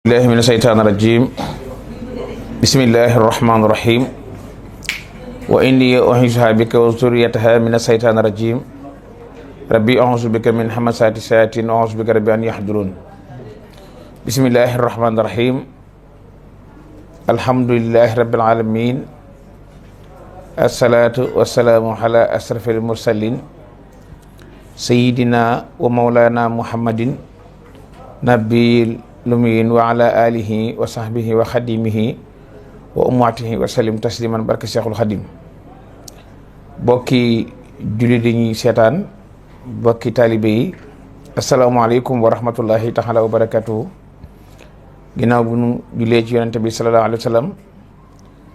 الله من الشيطان الرجيم بسم الله الرحمن الرحيم وإني أعيذها بك وذريتها من الشيطان الرجيم ربي أعوذ بك من همزات الشياطين وأعوذ بك ربي أن يحضرون بسم الله الرحمن الرحيم الحمد لله رب العالمين الصلاة والسلام على أشرف المرسلين سيدنا ومولانا محمد نبي lumiin wa ala alihi wa sahbihi wa xadimihi wa ummaatihi wa sallim tasliman barke Cheikhul Xadim bokki jullit yi ñuy seetaan bokki taalibe yi asalaamaaleykum wa rahmatullahi taala wa barakatuhu ginnaaw bu nu jullee ci yonente bi sallallahu alayhi wa sallam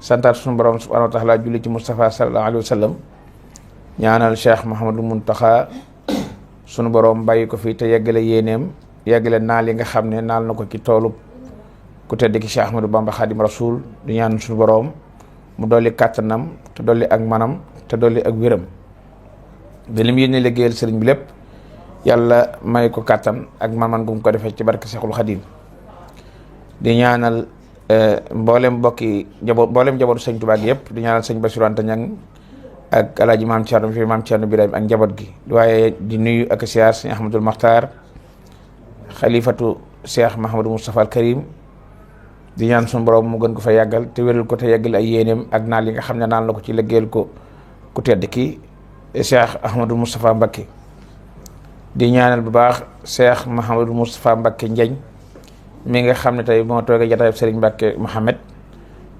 santaat suñu borom subhanahu wa taala julli ci Moustapha sallallahu alayhi wa sallam ñaanal Cheikh Mouhamadou Mountakha sunu borom bàyyi ko fii te yeggale yéeneem yàggale naal yi nga xam ne naal na ko ci toolu ku tedd ki Cheikh Ahmadou Bamba Khadim Rasoul di ñaan suñu boroom mu dolli kàttanam te dolli ak manam te dolli ak wéram ba li mu yéene liggéeyal sëriñ bi lépp yàlla may ko kàttan ak man gu mu ko defee ci barke Cheikhul Khadim di ñaanal mboolem njabootu sëñ Tuubaa gi yëpp di ñaanal sëñ Bassirou Anta Niang ak alaaji maam Thierno fi maam Thierno Birahim ak njaboot gi waaye di nuyu ak siyaar sëñ Ahmadul Maxtaar xalifatu Cheikh Mahamadou Moustapha al Karim di ñaan suñu borom mu gën ko fa yàggal te wéral ko te yàggal ay yéeneem ak naal yi nga xam ne naan la ko ci liggéeyal ko ku tedd ki Cheikh Ahmadou Moustapha Mbacké di ñaanal bu baax Cheikh Mahamadou Moustapha Mbacké Njeñ mi nga xam ne tey moo toogee jataay Serigne Mbacké Mohamed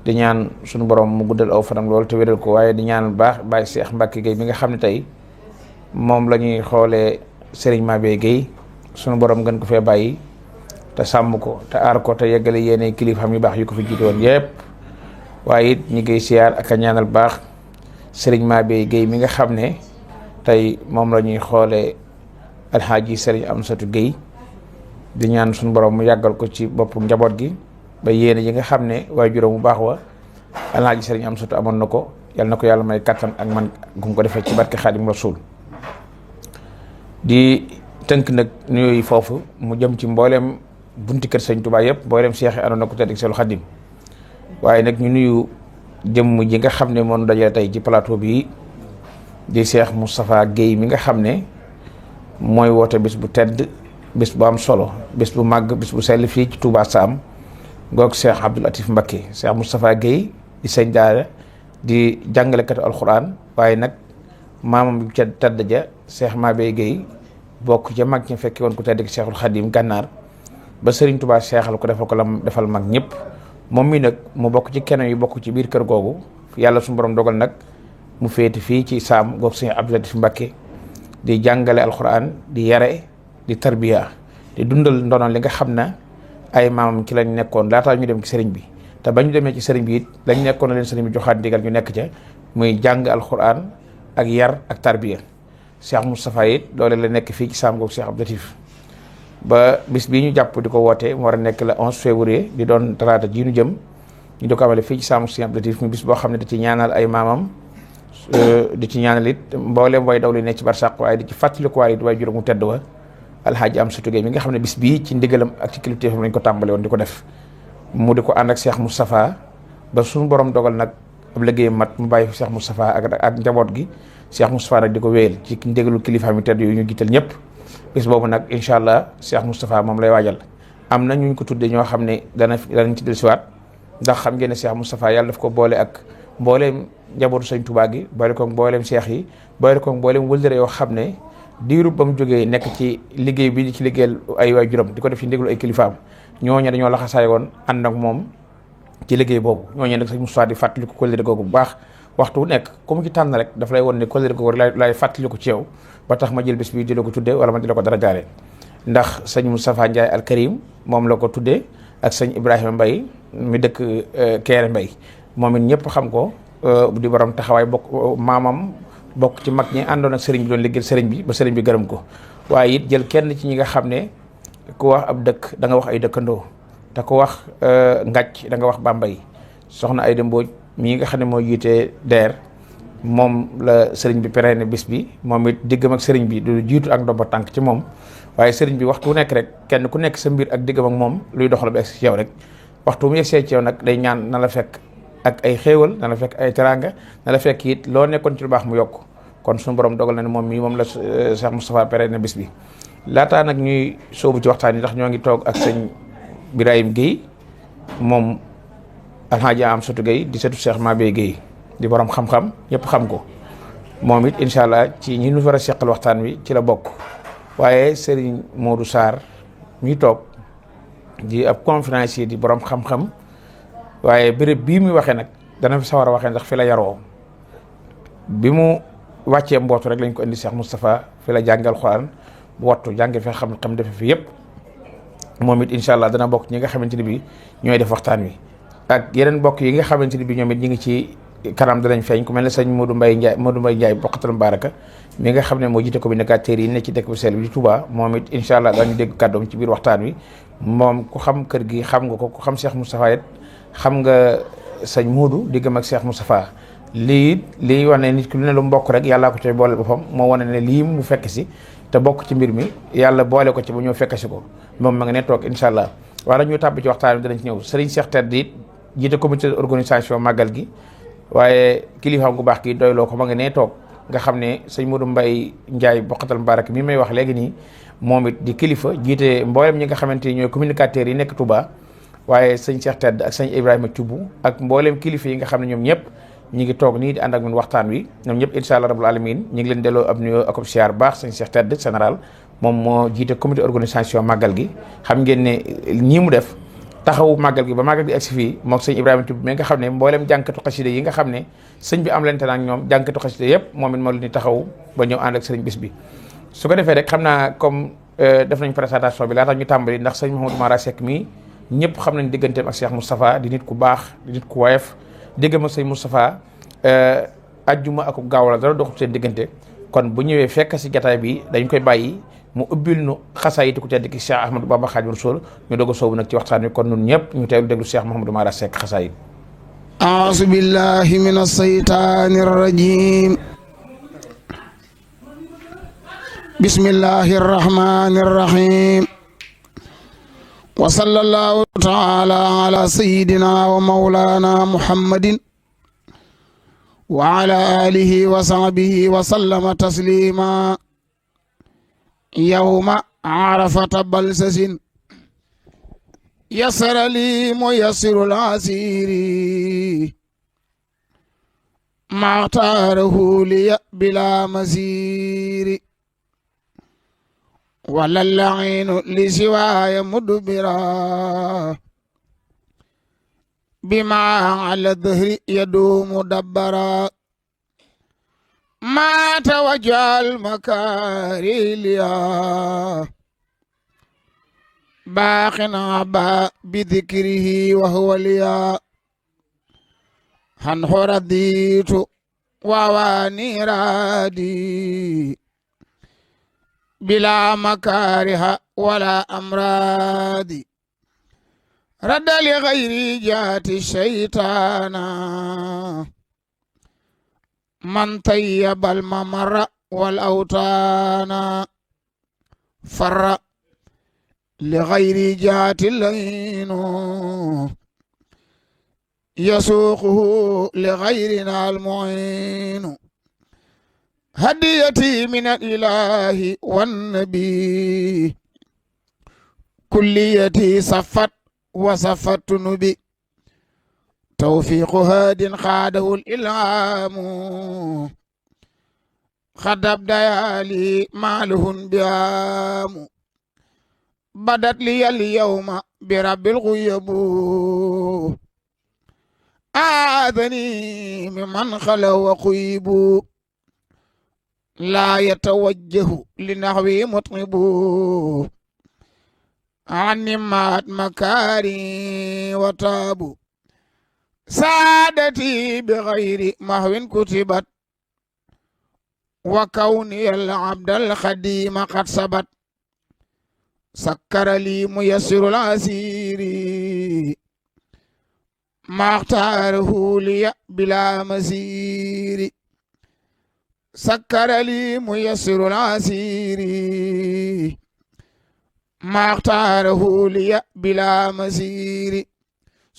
di ñaan suñu borom mu guddal aw fanam loolu te wéral ko waaye di ñaanal bu baax Baye Cheikh Mbacké Gueye mi nga xam ne tey moom la ñuy xoolee Serigne Mabé Gueye sunu borom gën ko fee bàyyi te sàmm ko te aar ko te yeggale yéene kilifaam yu baax yu ko fi jiite woon yëpp waaye it ñi ngay siyaar ak a ñaanal baax Serigne Mabé Gueye mi nga xam ne tey moom la ñuy xoolee alxaaji Serigne Amsatou Gueye di ñaan suñu borom mu yàggal ko ci boppu njaboot gi ba yéene yi nga xam ne waaye juróom bu baax wa alxaaji Serigne Amsatou amoon na ko yal na ko yàlla may kattan ak man gum ko defee ci barke Xaadim Rasul di tënk nag nuyooyu foofu mu jëm ci mbooleem bunti kër sëñ Tuubaa yëpp mbooleem seex yi àndoon na ko tedd ak Seexul Xadim waaye nag ñu nuyu jëmm ji nga xam ne moom dajale tey ci plateau bi di Cheikh Moustapha Gueye mi nga xam ne mooy woote bis bu tedd bis bu am solo bis bu màgg bis bu sell fii ci Touba Sam goog Cheikh Abdou Latif Mbacké Cheikh Moustapha Gueye di sëñ daara di jàngalekatu alxuraan waaye nag maamam ca tedd ja Cheikh Mabé Gueye bokk ca mag ñi fekke woon ku tedd ki Cheikhul Khadim gànnaar ba Serigne Touba seexal ko defal ko lam defal mag ñëpp moom mi nag mu bokk ci keneen yu bokk ci biir kër googu yàlla suñu borom dogal nag mu féete fii ci Saam goog Sëñ Abdou Latif Mbacké di jàngale alxuraan di yare di tarbiya di dundal ndono li nga xam ne ay maamam ci lañ nekkoon laataa ñu dem ci sëriñ bi te ba ñu demee ci sëriñ bi it lañ nekkoon na leen sëriñ bi joxaat ndigal ñu nekk ca muy jàng alxuraan ak yar ak tarbiya Cheikh Moustapha it loole la nekk fii ci Saam goog Cheikh Abdou Latif ba bis bii ñu jàpp di ko woote mu war a nekk le 11 février di doon talaata ji ñu jëm ñu di ko amale fii ci Saam Cheikh Abdou Latif mu bis boo xam ne da ci ñaanal ay maamam di ci ñaanal it mboolem way daw li nekk ci barsàq waaye di ci fàttaliku waaye it waaye juróom mu tedd wa alhaaji Amsatou Gueye mi nga xam ne bis bii ci ndigalam ak ci kilifteefam lañ ko tàmbale woon di ko def mu di ko ànd ak Cheikh Moustapha ba suñu borom dogal nag ab liggéey mat mu bàyyi Cheikh Moustapha ak njaboot gi Cheikh Moustapha nag di ko wéyal ci ndégalu kilifa mi tedd yooyu ñu gital ñëpp bis boobu nag incha allah Cheikh Moustapha moom lay waajal am na ñu ko tuddee ñoo xam ne danañ ci dellusiwaat ndax xam ngeen ne Cheikh Moustapha yàlla daf ko boole ak mbooleem njabootu sëñ Tuubaa gi boole ko mbooleem cheikh yi boole ko mbooleem wëldëre yoo xam ne diiru ba mu jógee nekk ci liggéey bi ci liggéeyal ay waajuram di ko def ci ndégalu ay kilifaam ñooñu dañoo laxasaay woon ànd ak moom ci liggéey boobu ñooñu nag sëñ Moustapha di fàttali ko kóllëre googu bu baax waxtu wu nekk ku mu ci tànn rek daf lay won ne kóllëre googu lay fàttali ko ci yow ba tax ma jël bés bi di la ko tuddee wala ma di la ko dara jaare ndax sëñ Moustapha Ndiaye al Karim moom la ko tuddee ak sëñ Ibrahima Mbaye mi dëkk Kéré Mbaye moom it ñëpp xam ko di borom taxawaay bokk maamam bokk ci mag ñi àndoon ak sëriñ bi doon liggéeyal sëriñ bi ba sëriñ bi gërëm ko waaye it jël kenn ci ñi nga xam ne ku wax ab dëkk da nga wax ay dëkkandoo te ku wax ngàcc da nga wax Bambey soxna Ayda Mbodj mii nga xam ne moo jiitee DER moom la sëriñ bi péré ne bis bi moom it diggam ak sëriñ bi du jiitu ak ndomba tànk ci moom waaye sëriñ bi waxtu nekk rek kenn ku nekk sa mbir ak diggam ak moom luy doxal ba egg ci yow rek waxtu mu yegsee ci yow nag day ñaan na la fekk ak ay xéewal na la fekk ay teraanga na la fekk it loo nekkoon ci lu baax mu yokk kon suñu borom dogal na ne moom mii moom la Cheikh Moustapha pere na bis bi laataa nag ñuy soobu ci waxtaan yi ndax ñoo ngi toog ak sëñ Birahim Guèye moom alxaaji am sotu Guèye di setu Cheikh Mabé Guèye di borom xam-xam ñëpp xam ko moom it incha allah ci ñi ñu war a seqal waxtaan wi ci la bokk waaye Serigne Modou Sarr mi toog di ab conférencier di borom xam-xam waaye béréb bii muy waxee nag dana fi sawar a waxee ndax fi la yaroo bi mu wàccee mbootu rek lañ ko indi Cheikh Moustapha fi la jàngal Alxuraan bu wattu jànge fi xam-xam defe fi yëpp moom it incha allah dana bokk ñi nga xamante ni bi ñooy def waxtaan wi ak yeneen bokk yi nga xamante ni bi ñoom it ñi ngi ci kanam danañ feeñ ku mel ne sëñ Modou Mbaye Ndiaye bokkatal Baraka mi nga xam ne moo jiite communicateurs yi ne ci dëkk bu sell bi di Touba moom it incha allah dañu dégg kàddoom ci biir waxtaan wi moom ku xam kër gi xam nga ko ku xam Cheikh Moustapha it xam nga sëñ Modou diggam ak Cheikh Moustapha lii wane nit ki lu ne lu mbokk rek yàllaa ko coy boole boppam moo wane ne lii mu fekk si te bokk ci mbir mi yàlla boole ko ci ba ñëw fekk si ko moom ma nga ne toog incha allah wala ñu tàbbi ci waxtaan wi danañ ci ñëw Serigne Cheikh Tedd it jiite comité d'organisation màggal gi waaye kilifaam gu baax gi doyloo ko ma nga nee toog nga xam ne sëñ Modou Mbaye Ndiaye bokkatal Mbarak mi may wax léegi nii moom it di kilifa jiite mboolem ñi nga xamante ni ñooy communicateurs yi nekk Touba waaye sëñ Cheikh Tedd ak sëñ Ibrahima Thioub ak mboolem kilifa yi nga xam ne ñoom ñëpp ñi ngi toog nii di ànd ak ñun waxtaan wi ñoom ñëpp incha allah rabbul alamin ñi ngi leen delloo ab nuyoo ak siyaar baax sëñ Cheikh Tedd général moom moo jiite comité organisation màggal gi xam ngeen ne ñii mu def taxawu màggal gi ba màggal gi egsi fii moom sëñ Ibrahima Thioub mi nga xam ne mboolem jànkatu xasida yi nga xam ne sëñ bi am lente naak ñoom jànkatu xasida yëpp moom it moo leen di taxaw ba ñëw ànd ak sëriñ bis bi su ko defee rek xam naa comme def nañ présentation bi laata ñu tàmbali ndax sëñ Mouhamadou Mara Seck mii ñëpp xam nañ digganteem ak Cheikh Moustapha di nit ku baax di nit ku woyof diggam ak sëñ Moustapha ajjuma ak gaaw la dara doxul seen diggante kon bu ñëwee fekk si jataay bi dañ koy bàyyi mu ubbil nu xasaayit ku tedd ki Cheikh Ahmadou Bamba Khadimu Rasul ñu doog a soobu nag ci waxtaan wi kon nun ñëpp ñu teewlu déglu Cheikh Mouhamadou Mara Seck xasaayit a'uuzu billahi minash shaytaanir rajiim bismillahir rahmanir rahiim wa sallallahu ta'ala ala sayyidina wa mawlana muhammadin wa ala alihi wa sahbihi wa sallama taslima yawma arafata balsasin yassara li muyassirul asiri maxtaarahu liya bila masiri wala lainu li siwaaya mudbira bima ala dhahri yadumu dabbara ma tawajjal makari liya باقنا با بذكره وهو ليا هن رديت وواني رادي بلا مكاره ولا أمراض رد لغير جات الشيطان من طيب الممر والأوطان فر لغير جات اللين يسوقه لغيرنا المعين هديتي من الإله والنبي كليتي صفت وصفت نبي توفيق هاد خاده الإلهام خدب ديالي ماله بيام بدت لي اليوم برب الغيب آذني ممن خلا وخيب لا يتوجه لنحوي مطنب عني مات مكاري وتاب سعادتي بغير محو كتبت وكوني العبد الخديم قد ثبت سكر لي ميسر العسير ما اختاره لي بلا مسير سكر لي ميسر العسير ما اختاره لي بلا مسير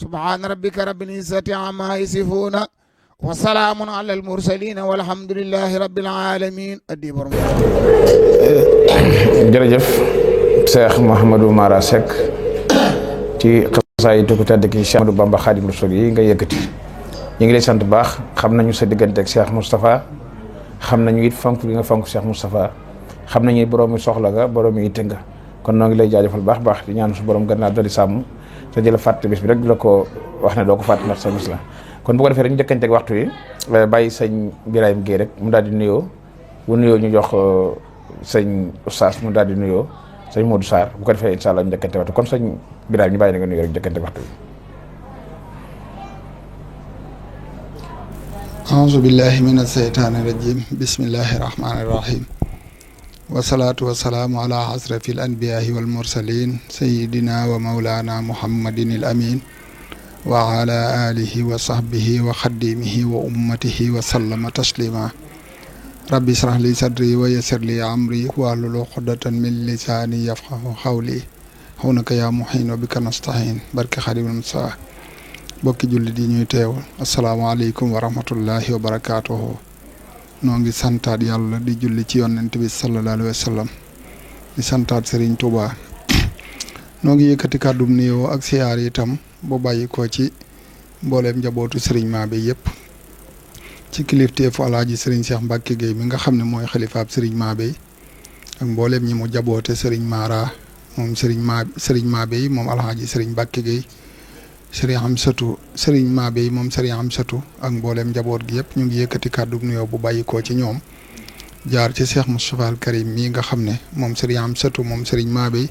سبحان ربك رب العزة عما يصفون وسلام على المرسلين والحمد لله رب العالمين أدي برم jërëjëf Cheikh Mouhamadou Mara Seck ci xasaay yi ko tedd ki Cheikh Ahmadou Bamba Khadim Rasoul yi nga yëkkati ñu ngi lay sant bu baax xam nañu sa diggante ak Cheikh Moustapha xam nañu it fonk bi nga fonk Cheikh Moustapha xam nañu borom mi soxla nga borom mi yitte nga kon noo ngi lay jaajëfal baax baax di ñaan su borom gën naa dali sàmm te di la fàtte bis bi rek di la ko wax ne doo ko fàtte ndax sa bis la kon bu ko defee rek ñu jëkkanteeg waxtu wi bàyyi sëñ Birahim Guèye rek mu daal di nuyoo bu nuyoo ñu jox sëñ Oustaz mu daal di nuyoo sëñ Modou Sarr bu ko defee incha allah ñu jëkkante waxtu kon sëñ Birahim ñu bàyyi na nga nuyoo rek jëkkante waxtu wi. auzu billahi min asheytaani rajim bismillahi rahmaani rahim wasalaatu wasalaamu ala asrafi al anbiyaai wal mursalin sayidina wa maulana muhammadin al amin wa ala alihi wa sahbihi wa xadimihi wa ummatihi wa sallama taslima rabbi israh li sadri wa yassir li amri wahlul uqdatan min lisaani yafqahu qawli xawnaka yaa muhin wa bika nastain barke xadimul musaa bokki jullit yi ñuy teewal asalaamaaleykum wa rahmatullahi wa barakaatuhu noo ngi santaat yàlla di julli ci yonent bi sallallahu alayhi wa sallam di santaat Serigne Touba noo ngi yëkkati kàddum nuyoo ak siyaar itam bu bàyyi ko ci mbooleem njabootu Serigne Mabé yëpp ci kilifteefu alaaji Serigne Cheikh Mbacke Gueye mi nga xam ne mooy xalifaab Serigne Mabé ak mbooleem ñi mu jaboote Serigne Mara moom Serigne Mabé yi moom alaaji Serigne Mbacke Gueye Serigne Amsatou Serigne Mabé yi moom Serigne Amsatou ak mbooleem njaboot gi yëpp ñu ngi yëkkati kàddu nuyoo bu bàyyi ko ci ñoom jaar ci Cheikh Moustapha al Karim mii nga xam ne moom Serigne Amsatou moom Serigne Mabé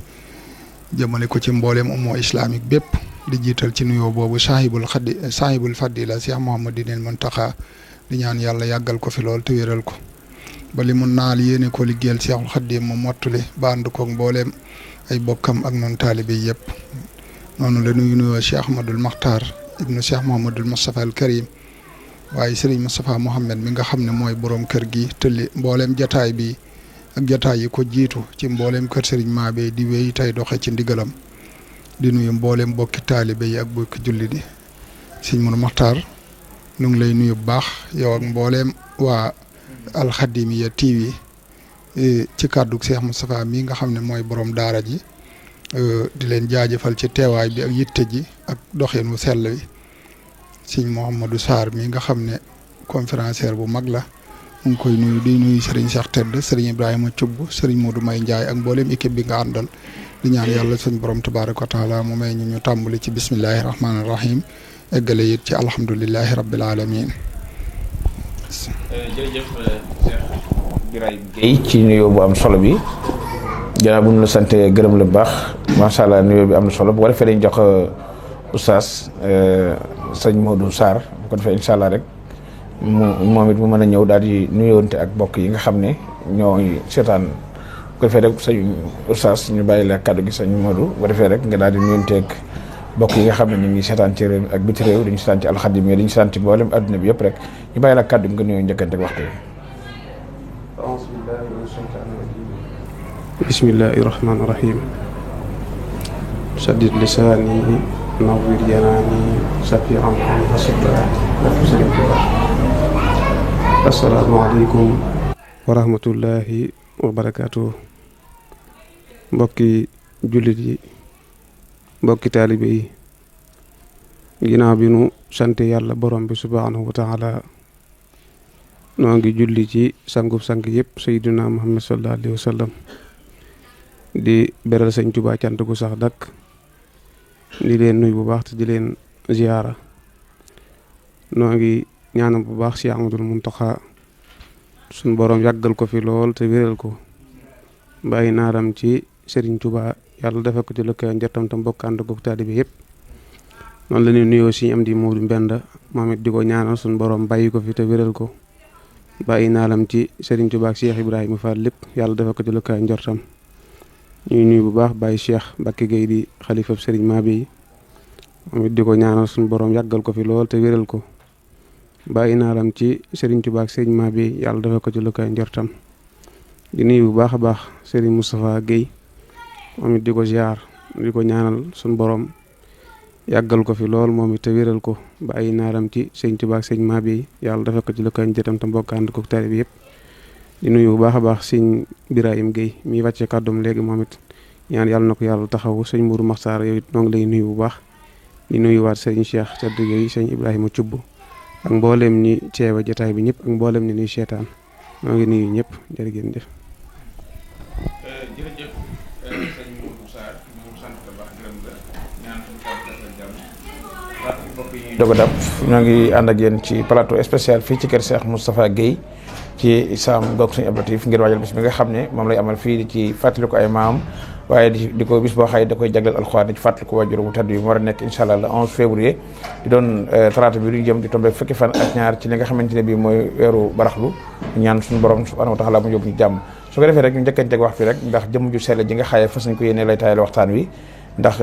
jëmale ko ci mbooleem umma islamique bépp di jiital ci nuyoo boobu saahibul fadila Cheikh Mouhamadinil Muntaxa di ñaan yàlla yàggal ko fi lool te wéral ko ba li mu naal yéene ko liggéeyal Cheikhul Khadim mu mottali ba ànd koog mbooleem ay bokkam ak noonu taalibe yëpp. noonu la nuyu nuyoo Cheikh Ahmadul Makhtar ibnu Cheikh Mouhamadul Moustapha al Karim waaye Serigne Moustapha Mohamed mi nga xam ne mooy borom kër gi tëlli mbooleem jataay bi ak jataay yi ko jiitu ci mbooleem kër Serigne Mabé di wéy tey doxe ci ndigalam di nuyu mbooleem bokki taalibe yi ak bokki julli di Serigne Moudou Makhtar nu ngi lay nuyu bu baax yow ak mbooleem waa Alxadimiya TV ci kàddug Cheikh Moustapha mi nga xam ne mooy borom daara ji di leen jaajëfal ci teewaay bi ak yitte ji ak doxin wu sell wi sëñ Mouhamadou Sarr mi nga xam ne conférencier bu mag la mu ngi koy nuyu di nuyu Serigne Cheikh Tedd Serigne Ibrahima Thioub Serigne Modou May Ndiaye ak mboolem équipe bi nga àndal di ñaan yàlla suñ borom tabaaraka wa taala mu may ñu tàmbali ci bismillahi rahmaani rahim eggale it ci alhamdulillahi rabbil alamin. jërëjëf Cheikh Birahim Guèye ci nuyoo bu am solo bi. jërëjëf bu ñu la sant gërëm la bu baax macha allah nuyoo bi am na solo bu ko defee dañ jox oustaz sëñ Modou Sarr bu ko defee incha allah rek moom it mu mën a ñëw daal di nuyoonte ak bokk yi nga xam ne ñooy seetaan bu ko defee rek sëñ oustaz ñu bàyyi la kàddu gi sëñ Modou bu ko defee rek nga daal di nuyoonte ak bokk yi nga xam ne ñu ngi seetaan ci réew ak biti réew dañu seetaan ci alxadim dañu seetaan ci mboolem adduna bi yëpp rek ñu bàyyi la kàddu gi nga nuyoo njëkkante ak waxtu bi. bismillahi rahmaani rahim saddid lisaani nawwir janaani safi amani asibbaani barke Sëriñ Tuubaa assalaamu aleykum wa rahmatullahi wa barakaatuh mbokki jullit yi mbokki taalibe yi ginnaaw bi nu sant yàlla borom bi subhaanahu wa taala noo ngi julli ci sangub sang yëpp sayyidina Muhammad sallallahu alayhi wa sallam di beral sëñ Tuubaa cant gu sax dakk di leen nuyu bu baax te di leen ziyaara noo ngi ñaanal bu baax Cheikh Ahmadul Muntaxa suñ boroom yàggal ko fi lool te wéral ko bàyyi naaram ci Serigne Touba yàlla defal ko ci lëkka njottam tam bokk ànd ko taalibe yëpp noonu la ñuy nuyoo si am di Moodu Mbenda moom it di ko ñaanal suñ boroom bàyyi ko fi te wéral ko bàyyi naaram ci Serigne Touba ak Cheikh Ibrahima Fall lépp yàlla defal ko ci lëkka njortam ñuy nuyu bu baax Baye Cheikh Mbacke Gueye di xalifab Serigne Mabé yi moom it di ko ñaanal suñu borom yàggal ko fi lool te wéral ko bàyyi naaram ci Serigne Touba ak Serigne Mabé yàlla defal ko ci lëkkaay njortam di nuyu bu baax a baax Serigne Moustapha Gueye moom it di ko ziar di ko ñaanal suñu borom yàggal ko fi lool moom it te wéral ko ba ay naaram ci sëñ Tuubaa ak sëñ Mabéye yàlla dafa ko ci lëkkaan jëtam te mbokkaan ko tari bi yëpp di nuyu bu baax a baax sëñ Birahim Gueye mi wàcce kàddoom léegi moom it ñaan yàlla na ko yàlla taxaw sëñ Mourou Makhtar yow it noo ngi lay nuyu bu baax di nuyuwaat sëñ Cheikh Tedd Gueye sëñ Ibrahima Thioub ak mboolem ñi ceewa jotaay bi ñëpp ak mboolem ñi nuy seetaan noo ngi nuyu ñëpp jërë ngeen jëf. jërëjëf sëñ Mourou Sarr ñu sant la baax gërëm la ñaan suñu kàddu gi jàmm mbokk yi ñuy doog a dab ñoo ngi ànd ak yéen ci plateau spécial fii ci kër Cheikh Moustapha Gueye ci Sam goog suñu Abdou Latif ngir waajal bis bi nga xam ne moom lay amal fii di ci fàttali ko ay maam waaye di ko bis boo xëy da koy jagleel alxuraan di ci fàttali ko waajur bu tedd bi mu war a nekk incha allah le 11 février di doon talaata bi du jëm di tombé fukki fan ak ñaar ci li nga xamante ne bii mooy weeru baraxlu ñaan suñu borom subhanahu wa taala mu yóbbu ñu jàmm su ko defee rek ñu njëkkanteeg wax fi rek ndax jëmm ju sell ji nga xaye fas nañ ko yéene lay taayal waxtaan wi ndax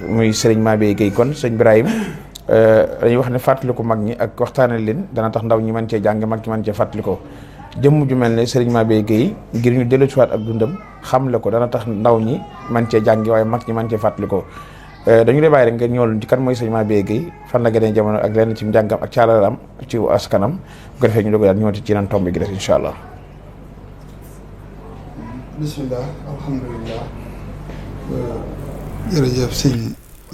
muy Serigne Mabéye Gueye kon sëñ Birahim dañuy wax ne fàttaliku mag ñi ak waxtaanal leen dana tax ndaw ñi mën cee jàng mag ñi mën cee fàttalikoo jëmm ju mel ne Serigne Mabéye Gueye ngir ñu dellu ci waat ak dundam xamle ko dana tax ndaw ñi mën cee jàngi waaye mag ñi mën cee fàttalikoo dañu lay bàyyi rek nga ñëwal ci kan mooy Serigne Mabéye Gueye fan la gënee jamono ak lenn ci njàngam ak caalalam ci askanam bu ko defee ñu doog daal ñëwati ci yeneen tomb gi des incha allah. bismillah alhamdulilah jërëjëf sëñ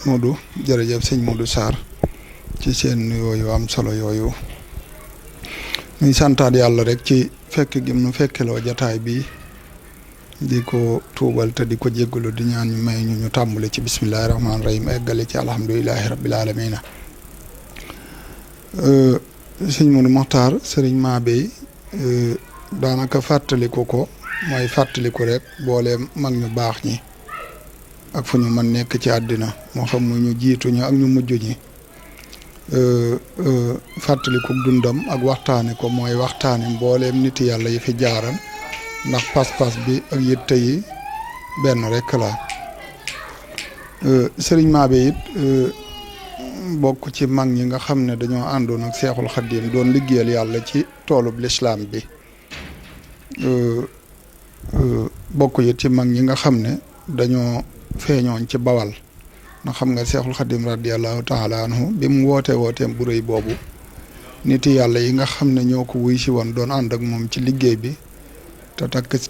Modou jërëjëf sëñ Modou Sarr ci seen nuyoo yu am solo yooyu ñuy santaat yàlla rek ci fekk gi nu fekkeloo jataay bi di ko tuubal te di ko jéggalu di ñaan ñu may ñu tàmbale ci bismillahi rahmaani rahim eggale ci alhamdulilahi rabbil alamina sëñ Modou Makhtar Serigne Mabéye daanaka fàttaliku ko mooy fàttaliku rek boole mag ñu baax ñi ak fu ñu mën nekk ci àddina moo xam mu ñu jiitu ñu ak ñu mujj ñi fàttaliku dundam ak waxtaane ko mooy waxtaane mbooleem nit yàlla yi fi jaaran ndax pas-pas bi ak yitte yi benn rek la Serigne Mabéye it bokk ci mag ñi nga xam ne dañoo àndoon ak Seexul Xaddiim doon liggéeyal yàlla ci toolub lislaam bi bokk it ci mag ñi nga xam ne dañoo feeñoon ci bawal ndax xam nga Seexul Xaddiim radiyallahu taala anhu bi mu wooteem bu rëy boobu nit yàlla yi nga xam ne ñoo ko wuy si woon doon ànd ak moom ci liggéey bi te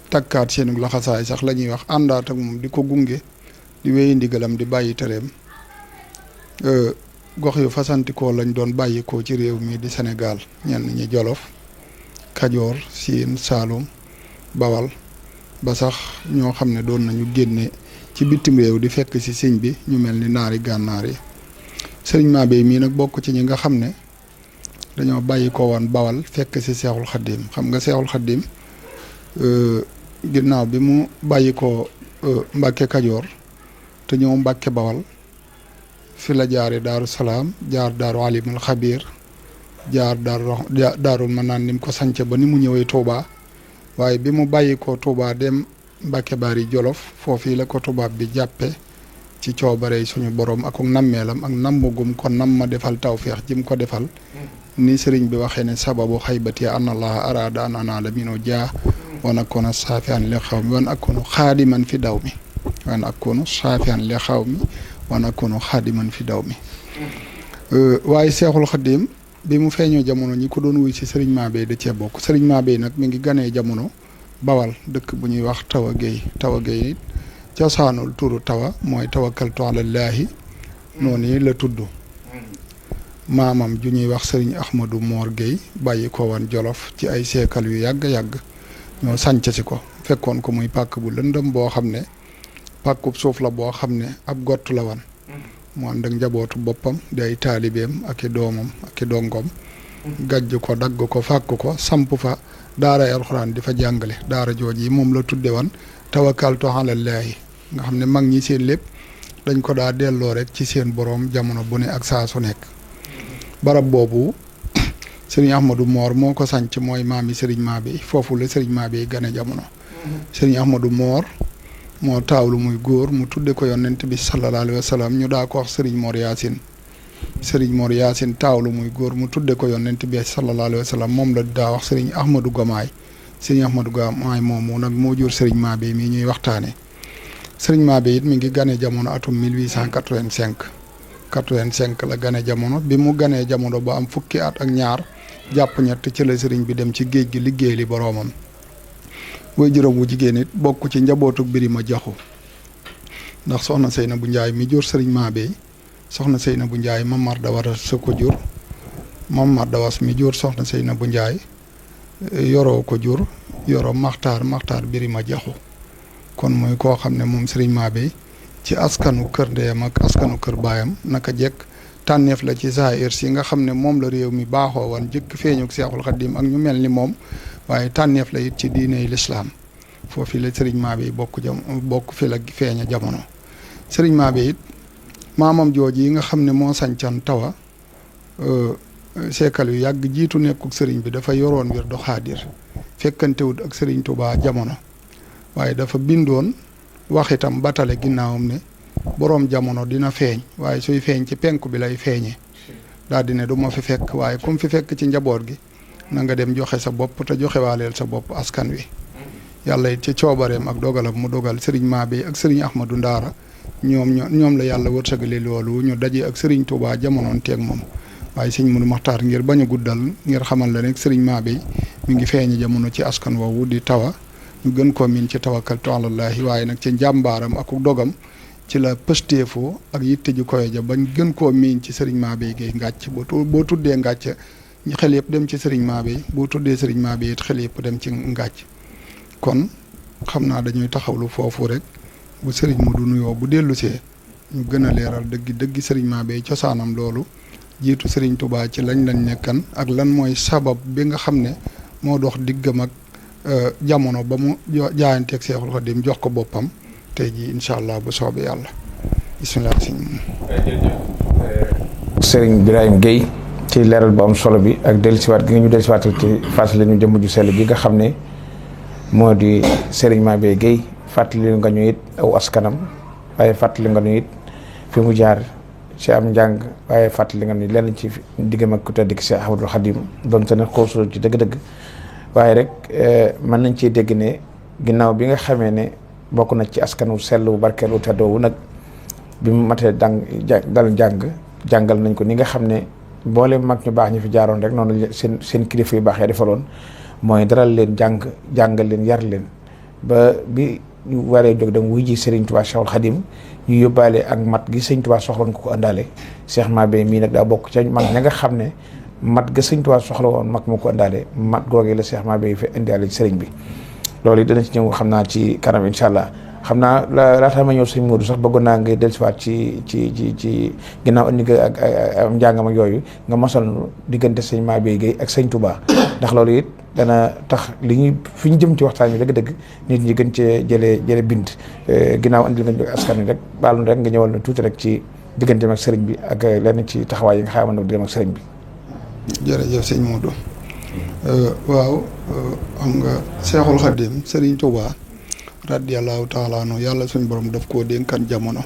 takkaat seenu laxasaay sax la ñuy wax àndaat ak moom di ko gunge di wéy ndigalam di bàyyi tereem gox yu fasantikoo lañ doon bàyyikoo ci réew mi di Sénégal ñenn ñi Jolof Kajoor Siin Saalum Bawal ba sax ñoo xam ne doon nañu génne ci bitim réew di fekk ci sëñ bi ñu mel ni naari gànnaar yi Serigne Mabéye mii nag bokk ci ñi nga xam ne dañoo bàyyi ko woon Bawal fekk ci Seexul Xaddiim xam nga Seexul Xaddiim ginnaaw bi mu bàyyi ko Mbàkke Kajoor te ñëw Mbàkke Bawal fi la jaare Daaru Salaam jaar Daaru Alimul Xabiir jaar Daarul Manaan ni mu ko sance ba ni mu ñëwee Touba waaye bi mu bàyyi ko Touba dem Mbàkke Bari Jolof foofii la ko tubaab bi jàppe ci coobarey suñu borom ak nammeelam ak nammugum ko nam ma defal tawféex jim ko defal ni sëriñ bi waxee ne sababu xaybati an allaha arada an anaala minu jaa wan akkoona saafian li xaw mi wan akkoonu xaadiman fi daw mi wan akkoonu saafian li xaw mi wan akkoonu xaadiman fi daw mi waaye Seexul Xaddiim bi mu feeñoo jamono ñi ko doon wuy si Serigne Mabéye da cee bokk Serigne Mabéye nag mi ngi ganee jamono Bawal dëkk bu ñuy wax Tawa Gueye it cosaanul turu Tawa mooy tawakkaltu alallaahi noonu la tudd maamam ju ñuy wax Serigne Ahmadou Mor Gueye bàyyi ko woon Jolof ci ay seekal yu yàgg ñoo sànc si ko fekkoon ko muy pàkk bu lëndëm boo xam ne pàkkub suuf la boo xam ne ab gott la woon mu ànd ak njabootu boppam di ay taalibeem ak i doomam ak i dongoom gàjj ko dagg ko fàkk ko samp fa daaray alxuraan di fa jàngale daara jooj yi moom la tudde woon tawakkaltu alallaahi nga xam ne mag ñi seen lépp dañ ko daa delloo rek ci seen boroom jamono bu ne ak saa su nekk barab boobu Serigne Ahmadou Mor moo ko sanc mooy maami Serigne Mabéye foofu la Serigne Mabéye gane jamono Serigne Ahmadou Mor moo taawlu muy góor mu tudde ko yonent bi sallallahu alayhi wa sallam ñu daa ko wax Serigne Mor Yaasin taawlu muy góor mu tudde ko yonent bi sallallahu alayhi wa sallam moom la daa wax Serigne Ahmadou Gomaay Serigne Ahmadou Gomaay moomu nag moo jur Serigne Mabéye mii ñuy waxtaane sëriñ Mabé it mi ngi gane jamono atum 1885 85 la gane jamono bi mu ganee jamono ba am fukki at ak ñaar jàpp ñett ci la sëriñ bi dem ci géej gi liggéey li boroomam. way juróom wu jigéen it bokk ci njabootuk Birima Jaxu ndax soxna Seynabu Njaay mi jur sëriñ Mabé soxna Seynabu Njaay Mamar Dawas sa ko jur Mamar Dawas mi jur soxna Seynabu Njaay yoroo ko jur yoroo Maxtaar Birima Jaxu kon mooy koo xam ne moom sëriñ Mabé ci askanu kër ndeyam ak askanu kër baayam naka jekk tànneef la ci saahir si nga xam ne moom la réew mi baaxoo woon jëkk feeñuk Seexul Xaddim ak ñu mel ni moom waaye tànneef la it ci diiney lislaam foofu la sëriñ Mabé bokk fi la feeña jamono sëriñ Mabé it maamam jooju yi nga xam ne moo sañcan Tawa seekal yu yàgg jiitu nekkuk sëriñ bi dafa yoroon wir do xaadir fekkantewut ak sëriñ Touba jamono waaye dafa bindoon wax itam batale ginnaawam ne boroom jamono dina feeñ waaye suy feeñ ci penku bi lay feeñee daal di ne du ma fi fekk waaye comme fi fekk ci njaboot gi na nga dem joxe sa bopp te joxe waaleel sa bopp askan wi yàlla it ci coobareem ak dogalam mu dogal sëriñ Mabé ak sëriñ Ahmadou Ndaara ñoom la yàlla wërsëgale loolu ñu daje ak sëriñ Touba jamonoon teeg moom waaye sëñ Modu Maxtaar ngir bañ a guddal ngir xamal la rek sëriñ Mabé mi ngi feeñi jamono ci askan woowu di Tawa ñu gën koo miin ci tawakkaltu alallaahi waaye nag ci njàmbaaram ak dogam ci la pësteefoo ak yitte ji koy ja bañ gën koo miin ci sëriñ Mabé Guèye ngàcc boo tuddee ngàcc xel yëpp dem ci sëriñ Mabé boo tuddee sëriñ Mabé it xel yëpp dem ci ngàcc kon xam naa dañuy taxawlu foofu rek bu sëriñ mu du nuyoo bu dellusee ñu gën a leeral dëggi sëriñ Mabé cosaanam loolu jiitu sëriñ Touba ci lañ nekkan ak lan mooy sabab bi nga xam ne moo dox diggam ak jamono ba mu jaayanteeg Seexul Xadim jox ko boppam tey jii incha allah bu soobee yàlla bisimilah. Sëriñ Birahim Guèye ci leeral bu am solo bi ak dellusiwaat gi nga ñu dellusiwaatal ci fàttali ñu jëmm ju sell gi nga xam ne moo di sëriñ Mabé Guèye fàttali nga ñu it aw askanam waaye fàttali nga ñu it fi mu jaar ci am njàng waaye fàttali nga ñu lenn ci diggam ak ku tedd ki Seex Ahmadul Xadim doon te ne xoosul ci dëgg-dëgg. waaye rek mën nañ cee dégg ne ginnaaw bi nga xamee ne bokk na ci askanu sell bu barkeelu teddoowu nag bi mu matee jàngal nañ ko ni nga xam ne boole mag ñu baax ñu fi jaaroon rek noonu seen kilifa yu baax ya defaloon mooy daral leen jàngal leen yar leen ba bi ñu waree jóg dem wuy ji Serigne Touba Cheikhul Khadim ñu yóbbaale ak mat gi Serigne Touba soxloon ko àndaale Cheikh Mabé mii nag daa bokk ca mag ña nga xam ne mat ga sëñ Tuubaa soxla woon mag mu ko indaale mat googee la Cheikh Mabé fi indaale ci sëriñ bi loolu it dana ci ñëw xam naa ci kanam incha allah xam naa laata ma ñëw sëñ Modou sax bëggoon naa ngay dellusiwaat ci ginnaaw indi nga ak am njàngam ak yooyu nga mosal diggante sëñ Mabé Guèye ak sëñ Touba ndax loolu it dana tax fi ñu jëm ci waxtaan bi dëgg-dëgg nit ñi gën cee jële bind ginnaaw indi nga askan wi rek baalu rek nga ñëwal na tuuti rek ci digganteem ak sëriñ bi ak lenn ci taxawaay yi nga xamal nag diggam ak sëriñ bi. jërëjëf sëñ Modou waaw xam nga Seexul Xadim Sëriñ Touba radiyallahu taala anhu yàlla suñ borom daf koo dénkan jamono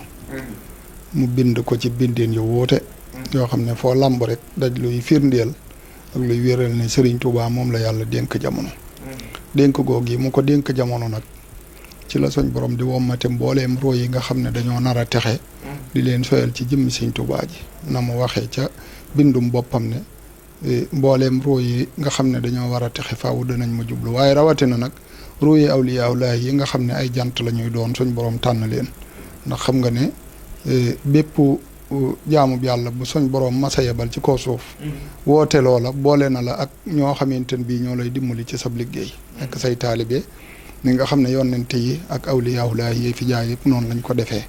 mu bind ko ci bindin yu wuute yoo xam ne foo lamb rek daj luy firndeel ak luy wéral ne Sëriñ Touba moom la yàlla dénk jamono dénk goog yi mu ko dénk jamono nag ci la suñ borom di wommate mbooleem roo yi nga xam ne dañoo nar a texe di leen soyal ci jëmmi Sëriñ Touba ji na mu waxee ca bindum boppam ne mbooleem roo yi nga xam ne dañoo war a texe faaw danañ ma jublu waaye rawatina nag roo yi awliyaa Allaah yi nga xam ne ay jant la ñuy doon suñ borom tànn leen ndax xam nga ne bépp jaamub yàlla bu suñ borom masa yebal ci kaw suuf woote loola boole na la ak ñoo xamante ne bii ñoo lay dimbali ci sab liggéey nekk say taalibe ni nga xam ne yonent yi ak awliyaa Allaah yi fi jaay yëpp noonu lañ ko defee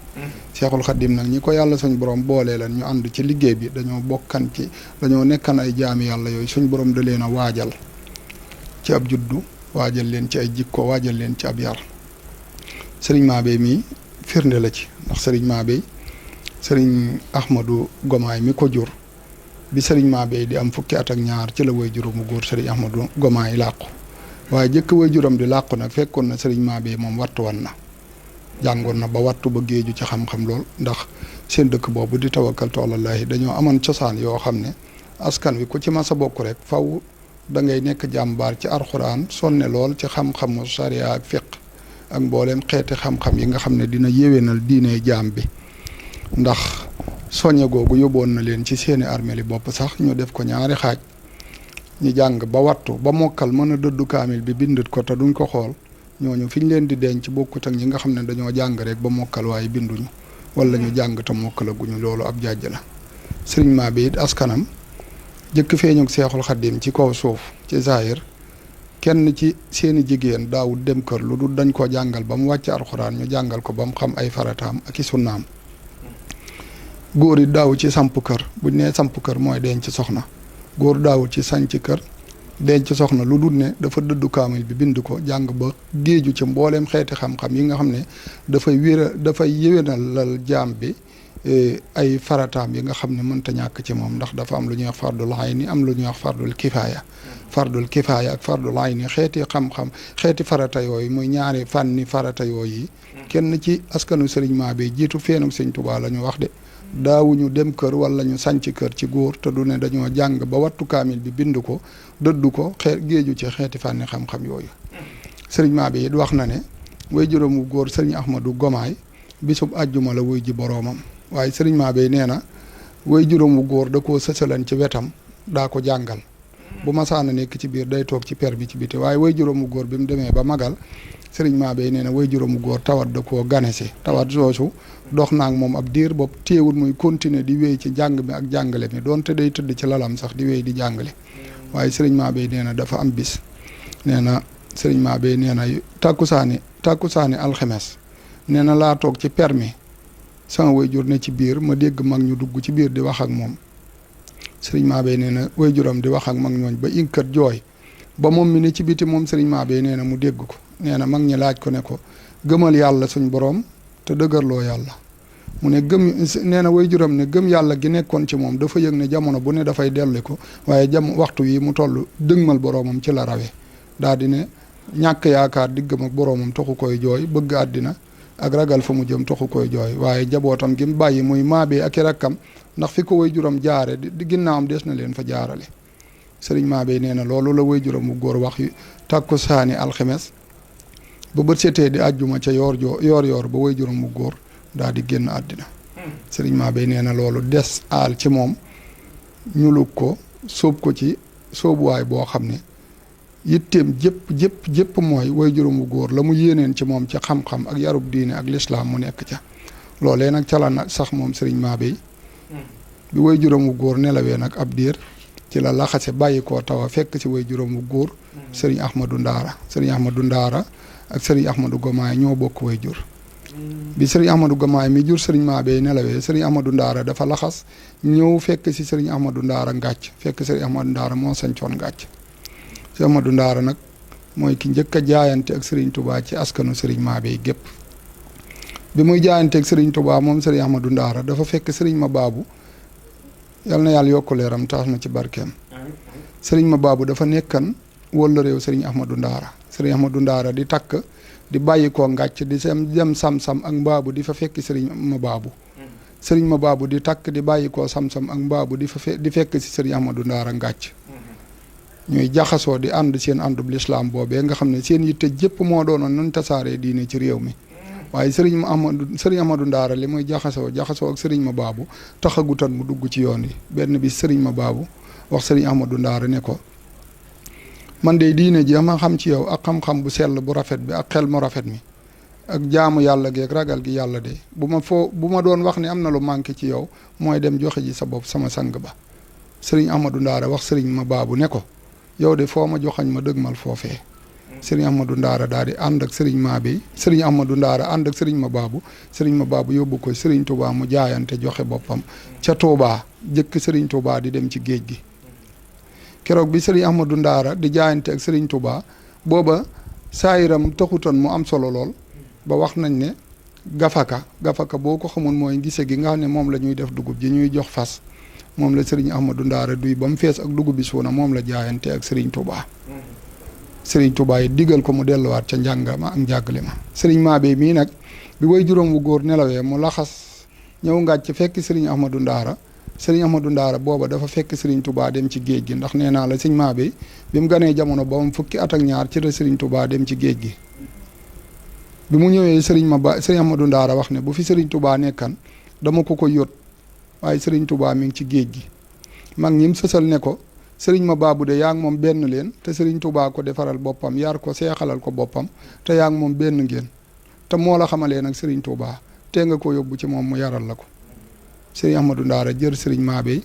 Seexul Xadim nag ñi ko yàlla suñ borom boolee lan ñu ànd ci liggéey bi dañoo nekkan ay jaami yàlla yooyu suñ borom da leen a waajal ci ab juddu waajal leen ci ay jikko waajal leen ci ab yar sëriñ Mabé mii firnde la ci ndax sëriñ Mabé sëriñ Ahmadou Gomaay mi ko jur bi sëriñ Mabé di am fukki at ak ñaar ci la way juróomu góor sëriñ Ahmadou Gomaay làqu waaye jëkk way juróom di làqu nag fekkoon na sëriñ Mabé moom wattu wan na jàngoon na ba wattu ba géeju ci xam-xam lool ndax seen dëkk boobu di tawakkaltu alallaahi dañoo amoon cosaan yoo xam ne askan wi ku ci mas a bokk rek faw da ngay nekk jàmbaar ci alxuraan sonne lool ci xam-xamu sariya ak fiq ak mbooleem xeeti xam-xam yi nga xam ne dina yéwénal diine jaam bi ndax soññe googu yóbboon na leen ci seeni armeel yi bopp sax ñu def ko ñaari xaaj ñu jàng ba wattu ba mokkal mën a dëddu kaamil bi bindut ko te duñ ko xool ñooñu fi ñu leen di denc bokkut ak ñi nga xam ne dañoo jàng rek ba mokkal waaye binduñu wala ñu jàng te mokkalaguñu loolu ab jàjj la sëriñ maa bi it askanam jëkk feeñug seexul xaddim ci kaw suuf ci zahir kenn ci seeni jigéen daawut dem kër lu dul dañ koo jàngal ba mu wàcc alxuraan ñu jàngal ko ba mu xam ay farataam ak i sunnaam góor it daawu ci samp kër buñ nee samp kër mooy denc soxna góor daawut ci sanc kër denc soxna lu dul ne dafa dëddu kaamil bi bind ko jàng ba géeju ci mbooleem xeeti xam-xam yi nga xam ne dafay yéwénalal jaam bi ay farataam yi nga xam ne mënta ñàkk ci moom ndax dafa am lu ñuy wax fardul ayni am lu ñuy wax fardul kifaaya ak fardul ayni xeeti xam-xam xeeti farata yooyu muy ñaari fànni farata yooyu kenn ci askanu sëriñ Mabé jiitu feenug sëñ Tuubaa la ñu wax de daawuñu dem kër wala ñu sanc kër ci góor te du ne dañoo jàng ba wattu kaamil bi bind ko dëddu ko géeju ci xeeti fànni xam-xam yooyu sëriñ Mabé it wax na ne way juróomu góor sëriñ Ahmadou Gomaay bisub àjjuma la wuy ji boroomam waaye sëriñ Mabé nee na way juróomu góor da koo sësalan ci wetam daa ko jàngal bu masaana nekk ci biir day toog ci per bi ci biti waaye way juróomu góor bi mu demee ba magal sëriñ Mabé nee na way juróomu góor tawat da koo gane si tawat soosu dox naag moom ab diir bopp téewul muy continuer di wéy ci jàng mi ak jàngale mi doonte day tëdd ci lalam sax di wéy di jàngale waaye sëriñ Mabé nee na dafa am bis nee na sëriñ Mabé nee na tàkkusaani alxemes nee na laa toog ci per mi sama wayjur ne ci biir ma dégg mag ñu dugg ci biir di wax ak moom sëriñ Mabé nee na wayjuram di wax ak mag ñooñ ba inkat jooy ba moom mi ne ci biti moom sëriñ Mabé nee na mu dégg ko nee na mag ñi laaj ko ne ko gëmal yàlla suñ boroom te dëgërloo yàlla mu ne nee na wayjuram ne gëm yàlla gi nekkoon ci moom dafa yëg ne jamono bu ne dafay dellu ko waaye waxtu yi mu toll dëgmal boroomam ci la rawee daa di ne ñàkk yaakaar diggam ak boroomam taxu koy jooy bëgg àddina ak ragal fa mu jëm taxu koy jooy waaye jabootam gi mu bàyyi muy Mabé ak i rakkam ndax fi ko wayjuram jaare di ginnaawam des na leen fa jaarale sëriñ Mabé nee na loolu la wayjuram mu góor wax tàkkusaani alxemes ba bët setee di àjjuma ca yoor ba wayjuram mu góor daal di génn àddina sëriñ Mabé nee na loolu des aal ci moom ñulug ko sóob ko ci sóobuwaay boo xam ne yitteem jëpp mooy wayjuram mu góor la mu yéeneen ci moom ci xam-xam ak yarub diine ak lislaam mu nekk ca loolee nag ca la nag sax moom sëriñ Mabé bi wayjuram mu góor nelawee nag ab diir ci la laxase bàyyi koo tawa fekk ci wayjuram mu góor sëriñ Ahmadou Ndaara ak sëriñ Ahmadou Gomaay ñoo bokk wayjur bi sëriñ Ahmadou Gomaay mi jur sëriñ Mabé nelawee sëriñ Ahmadou Ndaara dafa laxas ñëw fekk si sëriñ Ahmadou Ndaara ngàcc fekk sëriñ Ahmadou Ndaara moo sañcoon ngàcc sëriñ Ahmadou Ndaara nag mooy ki njëkk a jaayante ak sëriñ Touba ci askanu sëriñ Mabé gépp bi muy jaayante ak sëriñ Touba moom sëriñ Ahmadou Ndaara dafa fekk sëriñ Mabaabu yal na yàlla yokk leeram tax na ci barkeem sëriñ Mabaabu dafa nekkan wala réew sëriñ Ahmadou Ndaara sëriñ Ahmadou Ndaara di takk di bàyyi koo ngàcc di dem sam-sam ak mbaabu di fa fekk sëriñ Mabaabu sëriñ Mabaabu di takk di bàyyi koo sam-sam ak mbaabu di fekk si sëriñ Ahmadou Ndaara ngàcc ñuy jaxasoo di ànd seen àndub lislaam boobee nga xam ne seen yitte jëpp moo doonoon nun tasaaree diine ci réew mi waaye sëriñ Ahmadou Ndaara li muy jaxasoo ak sëriñ Mabaabu taxagutan mu dugg ci yoon yi benn bi sëriñ Mabaabu wax sëriñ Ahmadou Ndaara ne ko man de diine ji ma xam ci yow ak xam-xam bu sell bu rafet bi ak xel mu rafet mi ak jaamu yàlla gi ak ragal gi yàlla de bu ma doon wax ne am na lu manqué ci yow mooy dem joxe ji sa bopp sama sang ba sëriñ Ahmadou Ndaara wax sëriñ Mabaabu ne ko yow de foo ma joxañ ma dëgmal foofee sëriñ Ahmadou Ndaara daal di ànd ak sëriñ Mabé sëriñ Ahmadou Ndaara ànd ak sëriñ Mabaabu yóbbu ko sëriñ Touba mu jaayante joxe boppam ca Touba jëkk sëriñ Touba di dem ci géej gi keroog bi sëriñ Ahmadou Ndaara di jaayante ak sëriñ Touba booba saayiram taxutoon mu am solo lool ba wax nañ ne gafaka boo ko xamul mooy gise gi nga xam ne moom la ñuy def dugub ji ñuy jox fas moom la sëriñ Ahmadou Ndaara duy ba mu fees ak dugub bi suuna moom la jaayante ak sëriñ Touba sëriñ Touba yi digal ko mu delluwaat ca njàngama ak njàggale ma sëriñ Mabé mii nag bi way juróom wu góor nelawee mu laxas ñëw ngàcc fekk sëriñ Ahmadou Ndaara booba dafa fekk sëriñ Touba dem ci géej gi ndax nee naa la sëriñ Mabé bi mu ganee jamono ba mu fukki at ak ñaar ci la sëriñ Touba dem ci géej gi bi mu ñëwee sëriñ Amadou Ndaara wax ne bu fi sëriñ Touba nekkan dama ko yót waaye sëriñ Touba mi ngi ci géej gi mag ñim sësal ne ko sëriñ Mababou de yaa ngi moom benn leen te sëriñ Touba ko defaral boppam yar ko seexalal ko boppam te yaa ngi moom benn ngeen te moo la xamalee nag sëriñ Touba te nga ko yóbbu ci moom mu yaral la ko sëriñ Amadou Ndaara jër sëriñ Mabey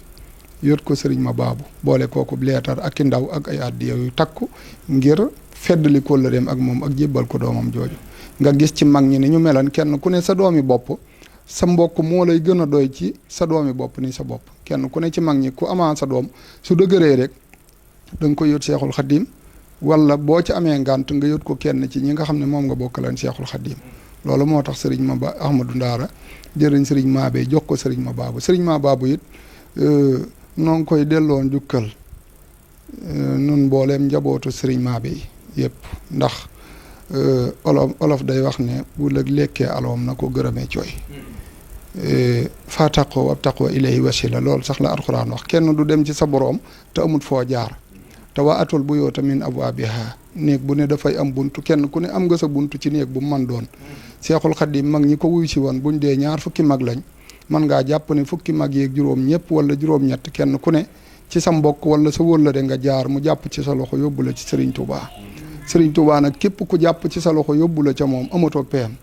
yót ko sëriñ Mababou boole kooku leetar ak i ndaw ak ay addiya yu takku ngir feddali kóllëreem ak moom ak jébbal ko doomam jooju nga gis ci mag ñi ni ñu melan kenn ku ne sa doomi bopp sa mbokk moo lay gën a doy ci sa doomi bopp ni sa bopp kenn ku ne ci mag ñi ku amaan sa doom su dëgëree rek da nga ko yót Seexul Xaddiim wala boo ci amee ngànt nga yót ko kenn ci ñi nga xam ne moom nga bokkaleen Seexul Xaddiim loolu moo tax sëriñ Ahmadou Ndaara jëriñ sëriñ Mabey jox ko sëriñ Mababou sëriñ Mababou it noo ngi koy delloo njukkal nun mbooleem njabootu sëriñ Mabey yëpp ndax olof day wax ne bu lëg lekkee aloom na ko gërëmee cooy faataqoo wabtaqoo ilayhi wasila loolu sax la alxuraan wax kenn du dem ci sa boroom te amut foo jaar te waa atul bu yoota min abwaabiha néeg bu ne dafay am buntu kenn ku ne am nga sa buntu ci néeg bu mu man doon Seexul Xadiim mag ñi ko wuy si woon buñ dee 20 fukki mag lañ man ngaa jàpp ne fukki mag yeeg juróom ñëpp wala juróom-ñett kenn ku ne ci sa mbokk wala sa wóllëre nga jaar mu jàpp ci sa loxo yóbbu la ci Serigne Touba Serigne Touba nag képp ku jàpp ci sa loxo yóbbu la ca moom amatoo peem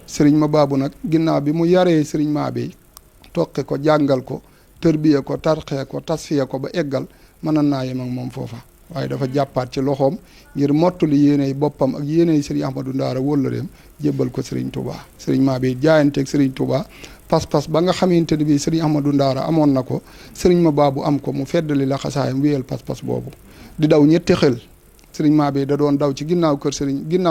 Serigne Mababou nag ginnaaw bi mu yaree Serigne Mabey toqe ko jàngal ko tërbiye ko tarxee ko tasfiye ko ba eggal mënoon naa yem ak moom foofa waaye dafa jàppaat ci loxoom ngir mottali yéeney boppam ak yéeney Serigne Ahmadou Ndaara wóllëreem jébbal ko Serigne Touba Serigne Mabey jaayanteeg Serigne Touba pas-pas ba nga xamante ne bii Serigne Ahmadou Ndaara amoon na ko Serigne Mababou am ko mu feddali la xasaayam wéyal pas-pas boobu di daw ñetti xel Serigne Mabey da doon daw ci ginnaaw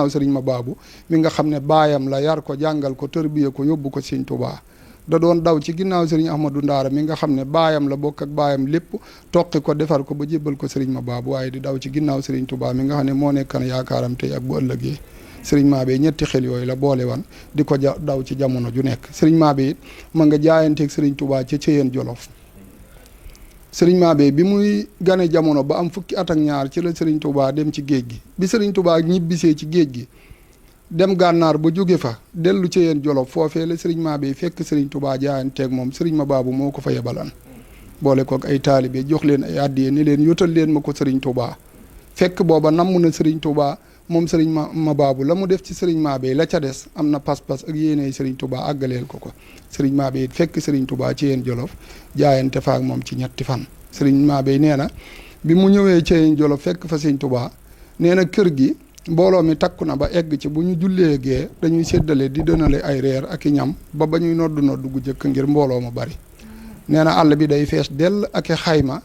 Serigne Mababou mi nga xam ne baayam la yar ko jàngal ko tërbiye ko yóbbu ko Serigne Touba da doon daw ci ginnaaw Serigne Ahmadou Ndaara mi nga xam ne baayam la bokk ak baayam lépp toqi ko defar ko ba jébbal ko Serigne Mababou waaye di daw ci ginnaaw Serigne Touba mi nga xam ne moo nekkan yaakaaram tey ak bu ëllëgee Serigne Mabey ñetti xel yooyu la boole wan di ko daw ci jamono ju nekk Serigne Mabey it ma nga jaayanteeg Serigne Touba ca Ceyeen Jolof Serigne Mabey bi muy gane jamono ba am fukki at ak ñaar ci la Serigne Touba dem ci géej gi bi Serigne Touba ñibbisee ci géej gi dem gànnaar ba jóge fa dellu Ceyeen Jolof foofee la Serigne Mabey fekk Serigne Touba jaayanteeg moom Serigne Mababou moo ko fa yebalan boole kook ay taalibe jox leen ay addiye ni leen yotal leen ma ko Serigne Touba fekk booba namm na Serigne Touba moom Serigne Mababou la mu def ci Serigne Mabey la ca des am na pas-pas ak yéeney Serigne Touba àggaleel ko Serigne Mabey it fekk Serigne Touba Ceyeen Jolof jaayante fa ak moom ci ñetti fan Serigne Mabey nee na bi mu ñëwee Ceyeen Jolof fekk fa Serigne Touba nee na kër gi mbooloo mi takku na ba egg ci bu ñu jullee gee dañuy séddale di dënale ay reer ak i ñam ba ñuy noddu gu jëkk ngir mbooloo mu bari nee na àll bi day fees dell ak i xayma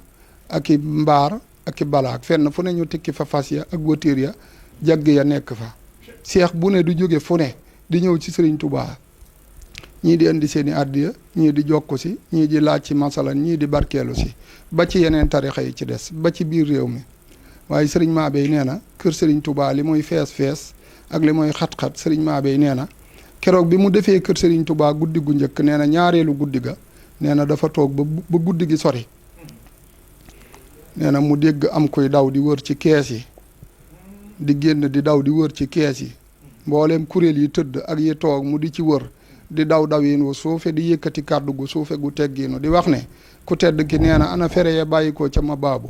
ak i mbaar ak i balaak fenn fu ne ñu tikki fa fas ya ak watiir ya jagg ya nekk fa seex bu ne du jóge fu ne di ñëw ci Serigne Touba ñii di indi seeni àddiya ñii di jokku si ñii di laaj ci masalan ñii di barkeelu si ba ci yeneen tarixa yi ci des ba ci biir réew mi waaye Serigne Mabey nee na kër Serigne Touba li muy fees ak li muy xat-xat Serigne Mabey nee na keroog bi mu defee kër Serigne Touba guddi gu njëkk nee na ñaareelu guddi ga nee na dafa toog ba guddi gi sori nee na mu dégg am koy daw di wër ci kees yi di génn di daw di wër ci kees yi mbooleem kuréel yi tëdd ak yi toog mu di ci wër di daw yin wu suufe di yëkkati kàddu gu suufe gu teggiinu di wax ne ku tedd ki nee na ana fere ya bàyyi ko ca Mababou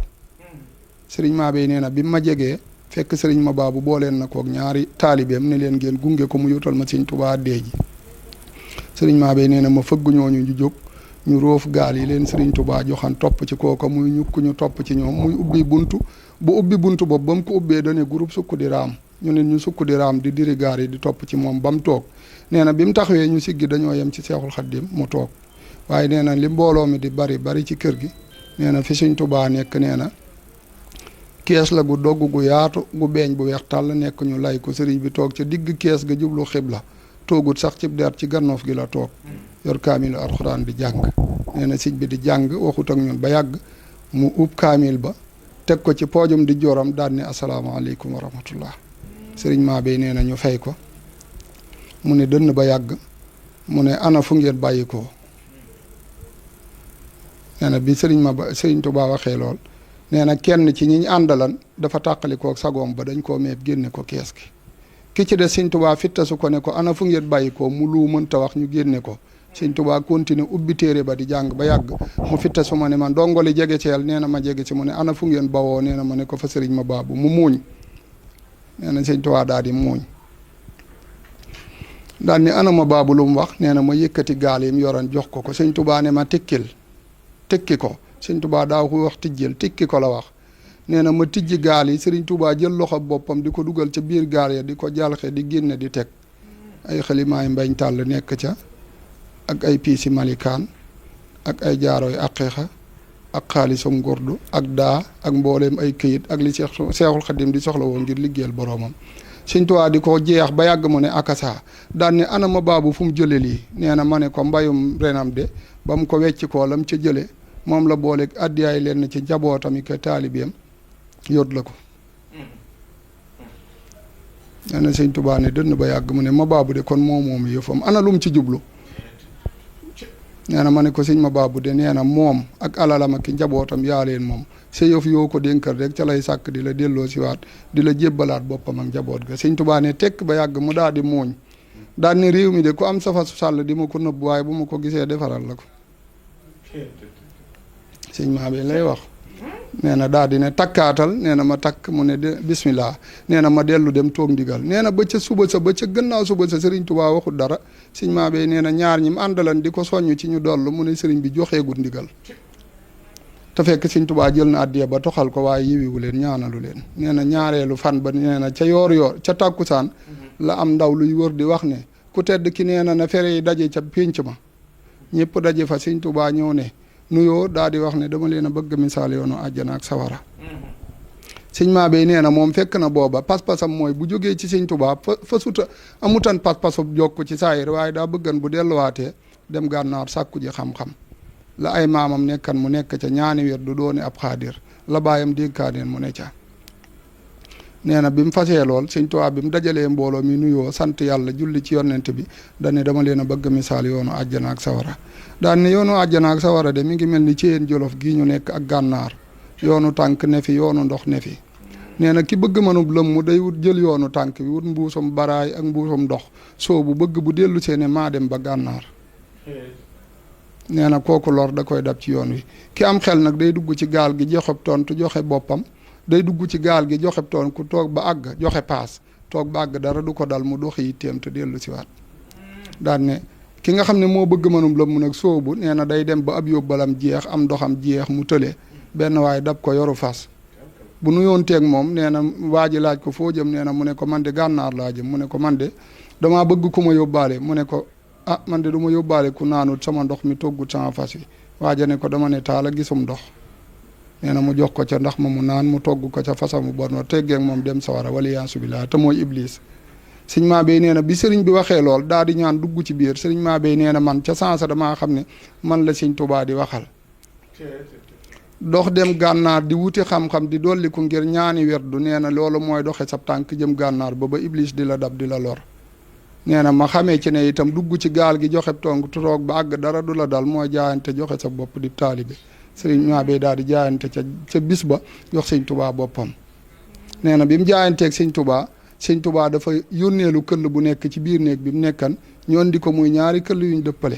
Serigne Mabey nee na bi ma jegee fekk Serigne Mababou booleen na kook ñaari taalibeem ne leen ngeen gunge ko mu yutal ma Serigne Touba dee ji Serigne Mabey nee na ma fëgg ñooñu ñu jóg ñu roof gaal yi leen Serigne Touba joxan topp ci kooka muy ñukk ñu topp ci ñoom muy ubbi buntu bu ubbi buntu boobu ba mu ko ubbee dane groupe sukk di raam ñu ne ñu sukk di raam di diri gaar yi di topp ci moom ba mu toog nee na bi mu taxawee ñu siggi dañoo yem ci Seexul Xaddim mu toog waaye nee na li mbooloo mi di bari ci kër gi nee na fi Serigne Touba nekk nee na kees la gu dogg gu yaatu gu beeñ bu weex tàll nekk ñu lay ko Serigne bi toog ca digg kees ga jublu xibla toogut sax ci der ci gannoof gi la toog yor kaamilu alxuraan di jàng nee na sëñ bi di jàng waxut ak ñun ba yàgg mu ub kaamil ba teg ko ci poojum di joram daal ne asalaamaaleykum wa rahmatullah Serigne Mabey nee na ñu fay ko mu ne dënn ba yàgg mu ne ana fu ngeen bàyyi ko nee na bi Serigne Touba waxee lool nee na kenn ci ñi ñu àndalan dafa tàqalikoo sagoom ba dañ koo meeb génne ko kees gi ki ci des sëñ Tuubaa fittasu ko ne ko ana fu ngeen bàyyi ko mu lu mënta wax ñu génne ko sëñ Tuubaa continué ubbi téere ba di jàng ba yàgg mu fittasu ma ne man ndongoli jege ceel nee na ma jege ci mu ne ana fu ngeen bawoo nee na ma ne ko fa sëriñ ma baabu mu muuñ nee na sëñ Tuubaa daal di muuñ daal ni ana ma baabu lu mu wax nee na ma yëkkati gaal yi mu yoroon jox ko sëñ Tuubaa ne ma tekki ko sëñ Tuubaa daaw ko wax tijjel tekki ko la wax nee na ma tijji gaal yi sëriñ Tuubaa jël loxo boppam di ko dugal ca biir gaal ya di ko jalxe di génne di teg ay xalimaay mbañ tàll nekk ca ak ay piisi malikaan ak ay jaaroy aqiiqa ak xaalisam ngurdu ak daa ak mbooleem ay këyit ak li Seexul Xadim di soxla woon ngir liggéeyal boroomam sëñ Tuubaa di ko jeex ba yàgg mu ne akasa daan ne ana ma baabu fu mu jële lii nee na ma ne ko mbayum renam de ba mu ko wecc koo lam ca jële moom la booleeg addiyaay leen ci njabootam yi ko taalibeem yóot la ko nee na sëñ Tuubaa ne dënn ba yàgg mu ne ma baabu de kon moom yëfam ana lum ci jublu nee na ma ne ko sëñ ma baabu de nee na moom ak alalam ak njabootam yaa leen moom sa yëf yoo ko dénkal rek ca lay sàkk di la delloo siwaat di la jébbalaat boppam ak njaboot ga sëñ Tuubaa ne tekk ba yàgg mu daal di muuñ daal ne réew mi de ku am safasu sàll di ma ko nëbb waaye bu ma ko gisee defaral la ko sëñ maa bi lay wax nee na daal di ne takkaatal nee na ma takk mu ne bismillah nee na ma dellu dem toog ndigal nee na ba ca suba sa ba ca gannaaw suba sa sëriñ Tuubaa waxul dara sëñ maa bey nee na ñaar ñi mu àndalan di ko soññ ci ñu dollu mu ne sëriñ bi joxeegul ndigal te fekk sëñ Tuubaa jël na addiya ba toxal ko waaye yiwiwu leen ñaanalu leen nee na ñaareelu fan ba nee na ca yoor ca tàkkusaan la am ndaw luy wër di wax ne ku tedd ki nee na fere yi daje ca pénc ma ñëpp daje fa sëñ Tuubaa ñëw ne nuyoo daal di wax ne dama leen a bëgg misaal yoonu àjjana ak sawara sëñ maa bay nee na moom fekk na booba pas-pasam mooy bu jógee ci sëñ Tuubaa fa suta amutan pas-pasu jokk ci saayir waaye daa bëggan bu delluwaatee dem gànnaar sàkku ji xam-xam la ay maamam nekkan mu nekk ca ñaani wér du doone ab xaadir la baayam dénkaaneen mu ne ca nee na bi mu fasee lool sëñ Tuubaa bi mu dajalee mbooloo mi nuyoo sant yàlla julli ci yonent bi dane dama leen a bëgg misaal yoonu àjjana ak sawara daan ne yoonu àjjana ak sawara de mi ngi mel ni ci yéen jolof gii ñu nekk ak gànnaar yoonu tànk ne fi yoonu ndox ne fi nee na ki bëgg mënub lëmm day wut jël yoonu tànk bi wut mbuusum baraay ak mbuusum ndox soo bu bëgg bu dellu see ne maa dem ba gànnaar nee na kooku lor da koy dab ci yoon wi ki am xel nag day dugg ci gaal gi joxe tontu joxe boppam day dugg ci gaal gi joxe toon ku toog ba àgg joxe paas toog ba àgg dara du ko dal mu doxi yitteem te dellu si waat daan ne ki nga xam ne moo bëgg mënum lëmm nag soobu nee na day dem ba ab yóbbalam jeex am doxam jeex mu tële benn waaye dab ko yoru fas bu nuyoon teeg moom nee na waa ji laaj ko foo jëm nee na mu ne ko man de gànnaar laa jëm mu ne ko man de damaa bëgg ku ma yóbbaale mu ne ko ah man de du ma yóbbaale ku naanut sama ndox mi toggut sama fas yi waaja ne ko dama ne taala gisum ndox nee na mu jox ko ca ndax ma mu naan mu togg ko ca fasamu bon wa teggeeg moom dem sawara waliyaasu billaah te mooy iblis sëñ maa bay nee na bi sëriñ bi waxee lool daal di ñaan dugg ci biir sëriñ maa bay nee na man ca sansa damaa xam ne man la sëñ Tuubaa di waxal dox dem gànnaar di wuti xam-xam di dolliku ngir ñaani werdu nee na loolu mooy doxe sab tànk jëm gànnaar ba iblis di la dab di la lor nee na ma xamee ci ne itam dugg ci gaal gi joxe tonk toog ba àgg dara du la dal mooy jaayante joxe sa bopp di taalibe sëriñ maa bay daal di jaayante ca bis ba jox sëñ Tuubaa boppam nee na bi mu jaayanteeg sëñ Tuubaa dafa yónneelu këll bu nekk ci biir néeg bi mu nekkan ñoon di ko muy ñaari këll yuñ dëppale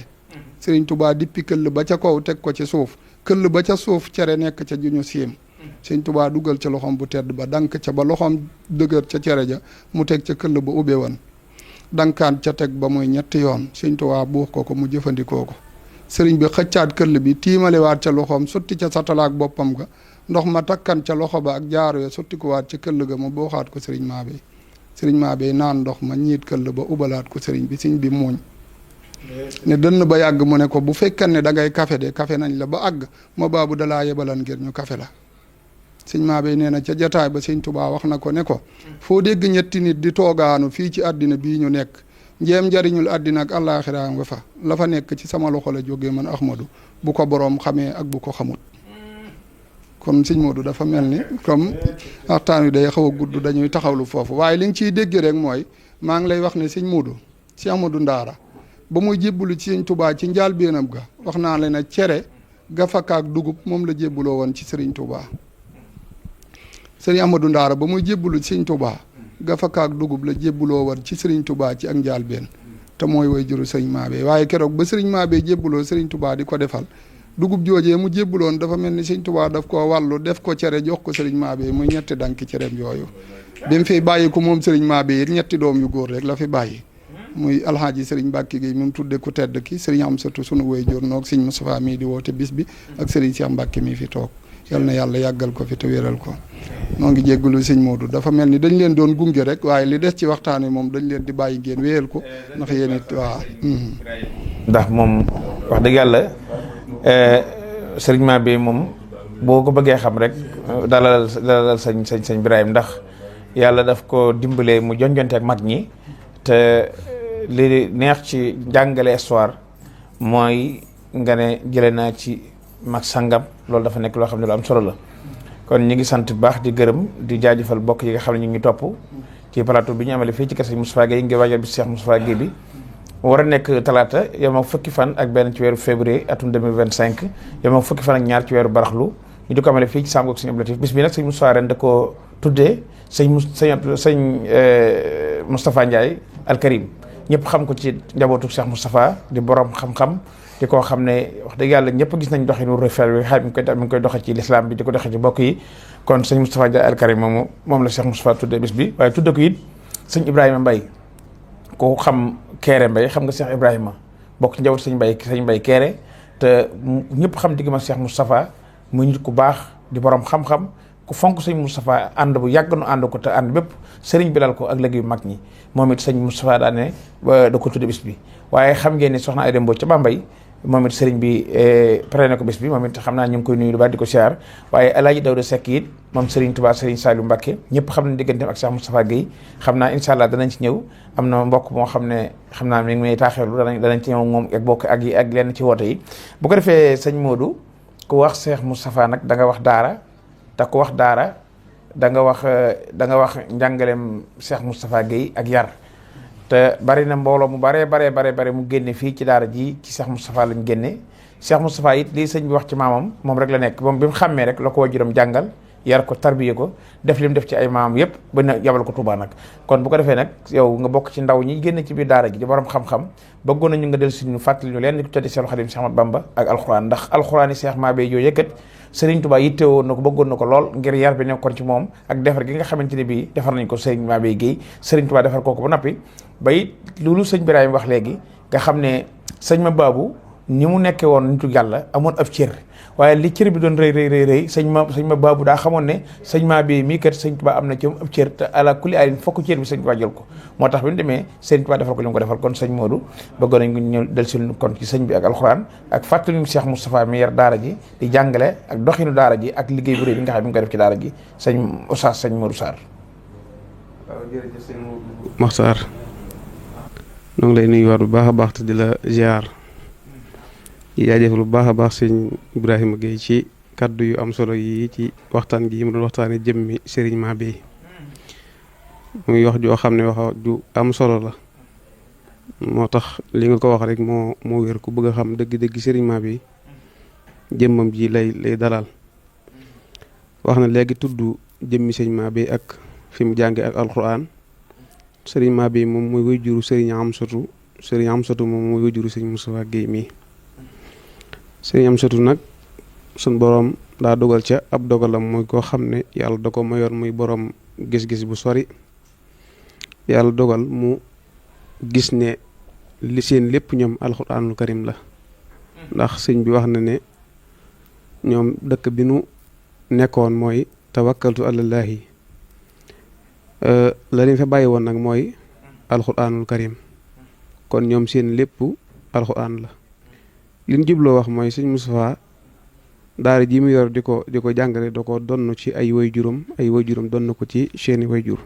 sëriñ Tuubaa dippi këll ba ca kaw teg ko ci suuf këll ba ca suuf cere nekk ca juñu siim sëñ Tuubaa dugal ca loxoom bu tedd ba dank ca ba loxoom dëgër ca cere ja mu teg ca këll ba ubbe woon dankaan ca teg ba muy ñetti yoon sëñ Tuubaa buux ko mu jëfandikoo ko sëriñ bi xëccaat këll bi tiimalewaat ca loxoom sotti ca satalaak boppam ga ndox ma takkan ca loxo ba ak jaaro ya sotti ko waat ca këll ga mu booxaat ko sëriñ maa bay naan ndox ma ñiit këll ba ubalaat ko sëriñ bi muuñ ne dënn ba yàgg mu ne ko bu fekkan ne da ngay kafe de kafe nañ la ba àgg ma baabu dalaa yebalan ngir ñu kafe la sëñ maa bay nee na ca jataay ba sëñ Tuubaa wax na ko ne ko foo dégg ñetti nit di toogaanu fii ci àddina bii ñu nekk njéem njariñul àddina ak àllaaxira nga fa la fa nekk ci sama loxo la jógee man Ahmadu bu ko boroom xamee ak bu ko xamut kon sëñ Modou dafa mel ni comme waxtaan wi day xaw a gudd dañuy taxawlu foofu waaye li nga ciy dégg rek mooy maa ngi lay wax ne sëñ Modou si Amadou Ndaara ba muy jébbalu ci sëñ Touba ci njaal béenam ga wax naa leen ne cere gafakaak dugub moom la jébbaloo woon ci sëriñ Touba sëriñ Amadou Ndaara ba muy jébbalu ci sëñ Touba gafakaak dugub la jébbuloo woon ci Serigne Touba ci ak njaalbeen te mooy way juru Serigne Mabé waaye keroog ba Serigne Mabé jébbuloo Serigne Touba di ko defal dugub joojee mu jébbuloon dafa mel ni Serigne Touba daf koo wàllu def ko cere jox ko Serigne Mabé muy ñetti danki cereem yooyu bi mu fi bàyyi ko moom Serigne Mabé it ñetti doom yu góor rek la fi bàyyi muy alxaaji Serigne Mbacke Gueye mu tudde ku tedd ki Serigne Amsatou sunu way jur noog Serigne Moustapha mii di woote bis bi ak Serigne Cheikh Mbacke mii fi toog yal na yàlla yàggal ko fi te wéral ko noo ngi jéggulu Serigne Modou dafa mel ni dañ leen doon gunge rek waaye li des ci waxtaan wi moom dañ leen di bàyyi ngeen wéyal ko ndax yéen it waaw ndax moom wax dëgg yàlla Serigne Mabé moom boo ko bëggee xam rek dalal sëñ Birahim ndax yàlla daf ko dimbalee mu jonjonte ak mag ñi te li neex ci jàngale histoire mooy nga ne jële naa ci mag sangam loolu dafa nekk loo xam ne lu am solo la kon ñu ngi sant bu baax di gërëm di jaajëfal bokk yi nga xam ne ñu ngi topp ci plateau bi ñu amale fii ci kër Sëñ Moustapha Gueye ngi waajal bi Cheikh Moustapha Gueye bi war a nekk talaata yem ak fukki fan ak benn ci weeru février atum 2025 yem ak fukki fan ak ñaar ci weeru baraxlu ñu di ko amale fii ci Sam Goog Sëñ Abdou Latif bis bi nag Sëñ Moustapha ren da ko tuddee sëñ Moustapha Ndiaye Al Karim ñëpp xam ko ci njabootu Cheikh Moustapha di borom xam-xam di koo xam ne wax dëgg yàlla ñëpp gis nañ doxinu rafet bi xay mi ngi koy doxe ci l'islam bi di ko doxe ci bokk yi kon sëñ Moustapha Ndiaye Al Karim moom la Cheikh Moustapha tuddee bis bi waaye tudde ko it sëñ Ibrahima Mbaye ko xam Kéré Mbaye xam nga Cheikh Ibrahima bokk ci njabootu sëñ Mbaye Kéré te ñëpp xam digg ma Cheikh Moustapha muy nit ku baax di borom xam-xam ku fonk sëñ Moustapha ànd bu yàgg nu ànd ko te ànd bépp sëriñ bi lal ko ak léegi yu mag ñi moom it sëñ Moustapha daane da ko tudde bis bi waaye xam ngeen ni soxna Aïda Mbodj ca Bambey moom it sëriñ bi prene ko bis bi moom it xam naa ñu ngi koy nuyu lu baax di ko siyaar waaye Alaaji Dawda Seck it moom sëriñ Touba sëriñ Saliou Mbacké ñëpp xam nañ digganteem ak Cheikh Moustapha Gueye xam naa incha allah danañ ci ñëw am na mbokk moo xam ne xam naa mi ngi may taaxeelu danañ ci ñëw moom ak bokk ak lenn ci woote yi bu ko defee sëñ Modou ku wax Cheikh Moustapha nag da nga wax daara te ku wax daara da nga wax njàngaleem Cheikh Moustapha Gueye ak yar te bari na mbooloo mu bare mu génne fii ci daara ji ci Cheikh Moustapha lañ génne Cheikh Moustapha it lii sëñ bi wax ci maamam moom rek la nekk moom bi mu xàmmee rek la ko wajuram jàngal yar ko tarbiye ko def lim def ci ay maamam yëpp ba na yabal ko Touba nag kon bu ko defee nag yow nga bokk ci ndaw ñi génn ci biir daara ji di borom xam-xam bëggoon nañu nga del si ñu fàttali ñu leen di ko tëddi Seexul Xadim Cheikh Ahmadou Bamba ak alxuraan ndax alxuraan yi Cheikh Mabé yoo yëkkat Serigne Touba yittewoo na ko bëggoon na ko lool ngir yar bi nekkoon ci moom ak defar gi nga xamante ne bii defar nañ ko Serigne Mabé Gueye Serigne Touba defar kooku ba noppi ba it loolu sëñ Birahim wax léegi nga xam ne sëñ ma baabu ni mu nekkee woon nitu yàlla amoon ab cër waaye li cër bi doon rëy sëñ ma baabu daa xamoon ne sëñ Mabé mii kat sëñ Touba am na ci ab cër te ala kulli alin fokk cër bi sëñ Touba jël ko moo tax bi mu demee sëñ Touba defal ko li mu ko defal kon sëñ Modou bëggoon nañ ñëw del si kon ci sëñ bi ak alxuraan ak fàttali ñu Cheikh Moustapha mi yar daara ji di jàngale ak doxinu daara ji ak liggéey bu rëy bi nga xam ne mi ngi koy def ci daara ji sëñ Oustaz sëñ Modou Sarr. waaw jërëjëf sëñ Modou Sarr ñoo ngi lay nuyuwaat bu baax a baax te di la ziar jaajëf lu baax a baax sëñ Ibrahima Gueye ci kaddu yu am solo yi ci waxtaan gi mu doon waxtaanee jëmmi Serigne Mabé muy wax joo xam ne wax ju am solo la moo tax li nga ko wax rek moo wér ku bëgg a xam dëgg-dëgg Serigne Mabé jëmmam ji lay dalal wax na léegi tudd jëmmi sëñ Mabé ak fi mu jànge ak alxuraan Serigne Mabé moom mooy wayjuru Serigne Amsatou moom mooy wayjuru Serigne Moustapha Gueye mii Serigne Amsatou nag sun borom daa dogal ca ab dogalam mooy koo xam ne yàlla da ko mayoon muy borom gis-gis bu sori yàlla dogal mu gis ne li seen lépp ñoom alxuraanul karim la ndax sëñ bi wax na ne ñoom dëkk bi nu nekkoon mooy tawakkaltu alallaahi la leen fa bàyyi woon nag mooy alxuraanul karim kon ñoom seen lépp alxuraan la liñ jubloo wax mooy sëñ Moustapha daara ji mu yor di ko jàngale da ko donn ci ay waajuram donn ko ci seeni waajur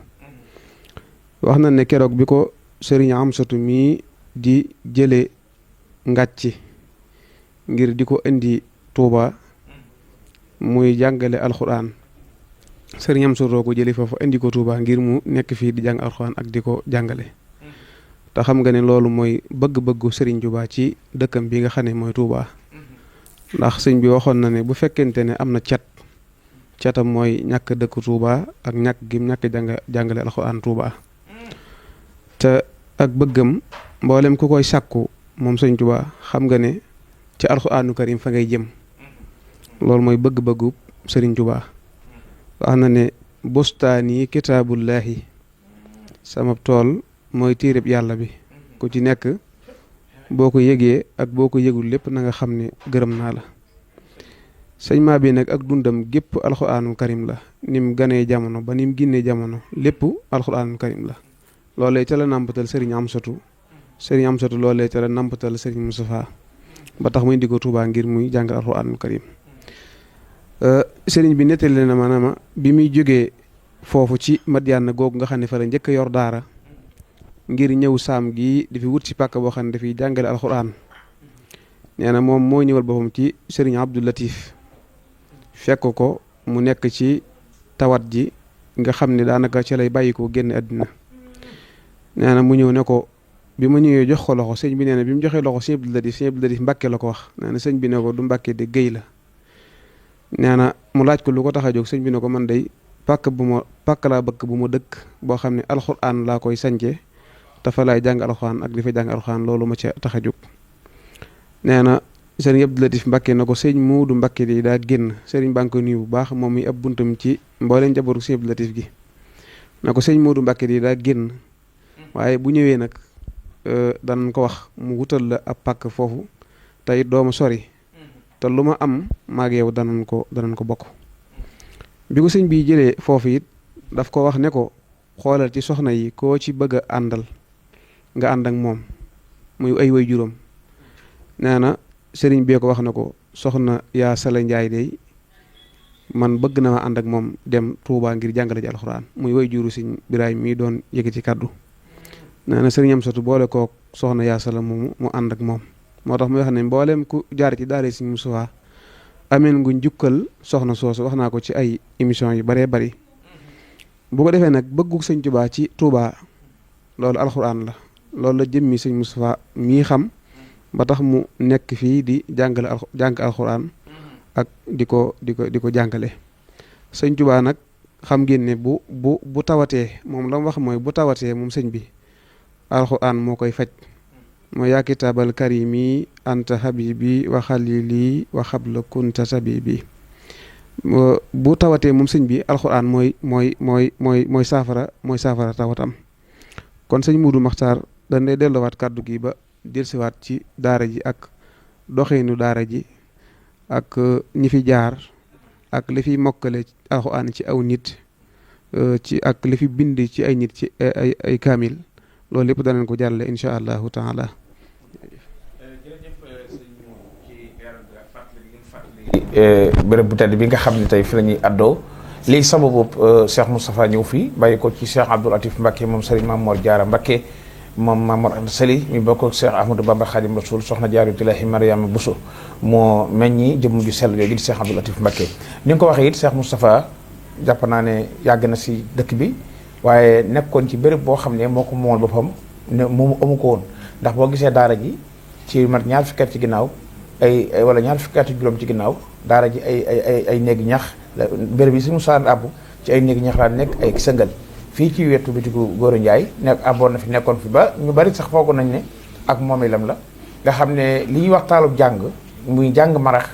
wax na ne keroog bi ko sëriñ Amsatou mii di jële ngàcci ngir di ko indi Touba muy jàngale alxuraan sëriñ Amsatou ko jële foofu indi ko Touba ngir mu nekk fii di jàng alxuraan ak di ko jàngale te xam nga ne loolu mooy bëgg-bëggu Serigne Touba ci dëkkam bi nga xam ne mooy Touba ndax sëñ bi waxoon na ne bu fekkente ne am na cat catam mooy ñàkk dëkk Touba ak ñàkk gim ñàkk jàngale alxuraan Touba te ak bëggam mboolem ku koy sàkku moom sëñ Touba xam nga ne ci alxuraanu karim fa ngay jëm loolu mooy bëgg-bëggub sëriñ Touba wax na ne bustaani kitaabullaahi sama tool mooy téereb yàlla bi ku ci nekk boo ko yëgee ak boo ko yëgul lépp na nga xam ne gërëm naa la sëñ maa bi nag ak dundam gépp alxuraanu karim la nim ganee jamono ba nim ginnee jamono lépp alxuraanu karim la loolee ca la nàmpatal sëriñ Amsatu loolee ca la nàmpatal sëriñ Moustapha ba tax muy indi ko Tuubaa ngir muy jàngal alxuraanu karim sëriñ bi nettali na ma bi muy jógee foofu ci Madiyana googu nga xam ne fa la njëkk a yor daara ngir ñëw saam gi di fi wut ci pàkk boo xam ne dafay jàngale alxuraan nee na moom moo ñëwal boppam ci sëriñ Abdou Latif fekk ko mu nekk ci tawat ji nga xam ne daanaka ci lay bàyyi ko génn àddina nee na mu ñëw ne ko bi ma ñëwee jox ko loxo sëñ bi nee na bi mu joxee loxo sëñ Abdou Latif Mbàkke la ko wax nee na sëñ bi ne ko du Mbàkke de Géy la nee na mu laaj ko lu ko tax a jóg sëñ bi ne ko man day pàkk laa bëgg bu ma dëkk boo xam ne alxuraan laa koy sance te fa laay jàng alxuraan ak di fa jàng alxuraan loolu ma ca tax a jóg nee na sëriñ Abdou Latif Mbàkke na ko sëñ Muudu Mbàkke di daa génn sëriñ baa ngi ko nuyu bu baax moom mi ab buntam ci mbooleen njabootu sëñ Abdou Latif gi na ko sëñ Muudu Mbàkke di daa génn waaye bu ñëwee nag danañ ko wax mu wutal la ab pàkk foofu tey dooma sori te lu ma am maag yow danañ ko bokk bi ko sëñ bi jëlee foofu it daf ko wax ne ko xoolal ci soxna yi koo ci bëgg a àndal nga ànd ak moom muy ay way juróom nee na sëriñ bee ko wax na ko soxna yaa Sala Njaay day man bëgg na ma ànd ak moom dem Touba ngir jàngale ci alxuraan muy way juru sëñ Biraay mii doon yëkkati kàddu nee na sëriñ Amsatu boole kook soxna yaa Sala moomu mu ànd ak moom moo tax muy wax ne mbooleem ku jaar ci daara sëñ Musaa ameen ngu njukkal soxna soosu wax naa ko ci ay émission yu baree bari bu ko defee nag bëggu sëñ Tuubaa ci Touba loolu alxuraan la loolu la jëmmi sëñ Moustapha mii xam ba tax mu nekk fii di jàng alxuraan ak di ko jàngale sëñ Tuubaa nag xam ngeen ne bu tawatee moom la mu wax mooy bu tawatee moom sëñ bi alxuraan moo koy faj mooy yaa kitaabal karimi anta habibi wa xalili wa xabla kunta sabibi bu tawatee moom sëñ bi alxuraan mooy saafara tawatam kon sëñ Muudu Maxtaar dañ lay delluwaat kàddu gi ba dellusiwaat ci daara ji ak doxeenu daara ji ak ñi fi jaar ak li fi mokkale alxuraan ci aw nit ci ak li fi bind ci ay nit ci ay kaamil loolu lépp danañ ko jàlle insha allahu taala bërëb bu tedd bi nga xam ne tey fi la ñuy addoo lii sababu Cheikh Moustapha ñëw fii bàyyi ko ci Cheikh Abdou Latif Mbacke moom Serigne Mamor Diarra Mbacke moom Mamor Anta Sali mi bokk ak Cheikh Ahmadou Bamba Khadim Rasoul soxna Jaaratullaahi Mariama Bousso moo meññi jëmm ju sell jooju di Cheikh Abdou Latif Mbacke ni nga ko waxee it Cheikh Moustapha jàpp naa ne yàgg na si dëkk bi waaye nekkoon ci béréb boo xam ne moo ko moomal boppam ne moomu amu ko woon ndax boo gisee daara ji ci mat ñaar fukki at ci ginnaaw wala ñaar fukki at juróom ci ginnaaw daara ji ay néegi ñax béréb yi si Moussa Abou ci ay néegi ñax laa nekk ay sëngal fii ci wetu bitigu Góora Njaay nekkoon fi ba ñu bari sax foogu nañ ne ak moom ilam la nga xam ne li ñuy wax taalub jàng muy jàng marax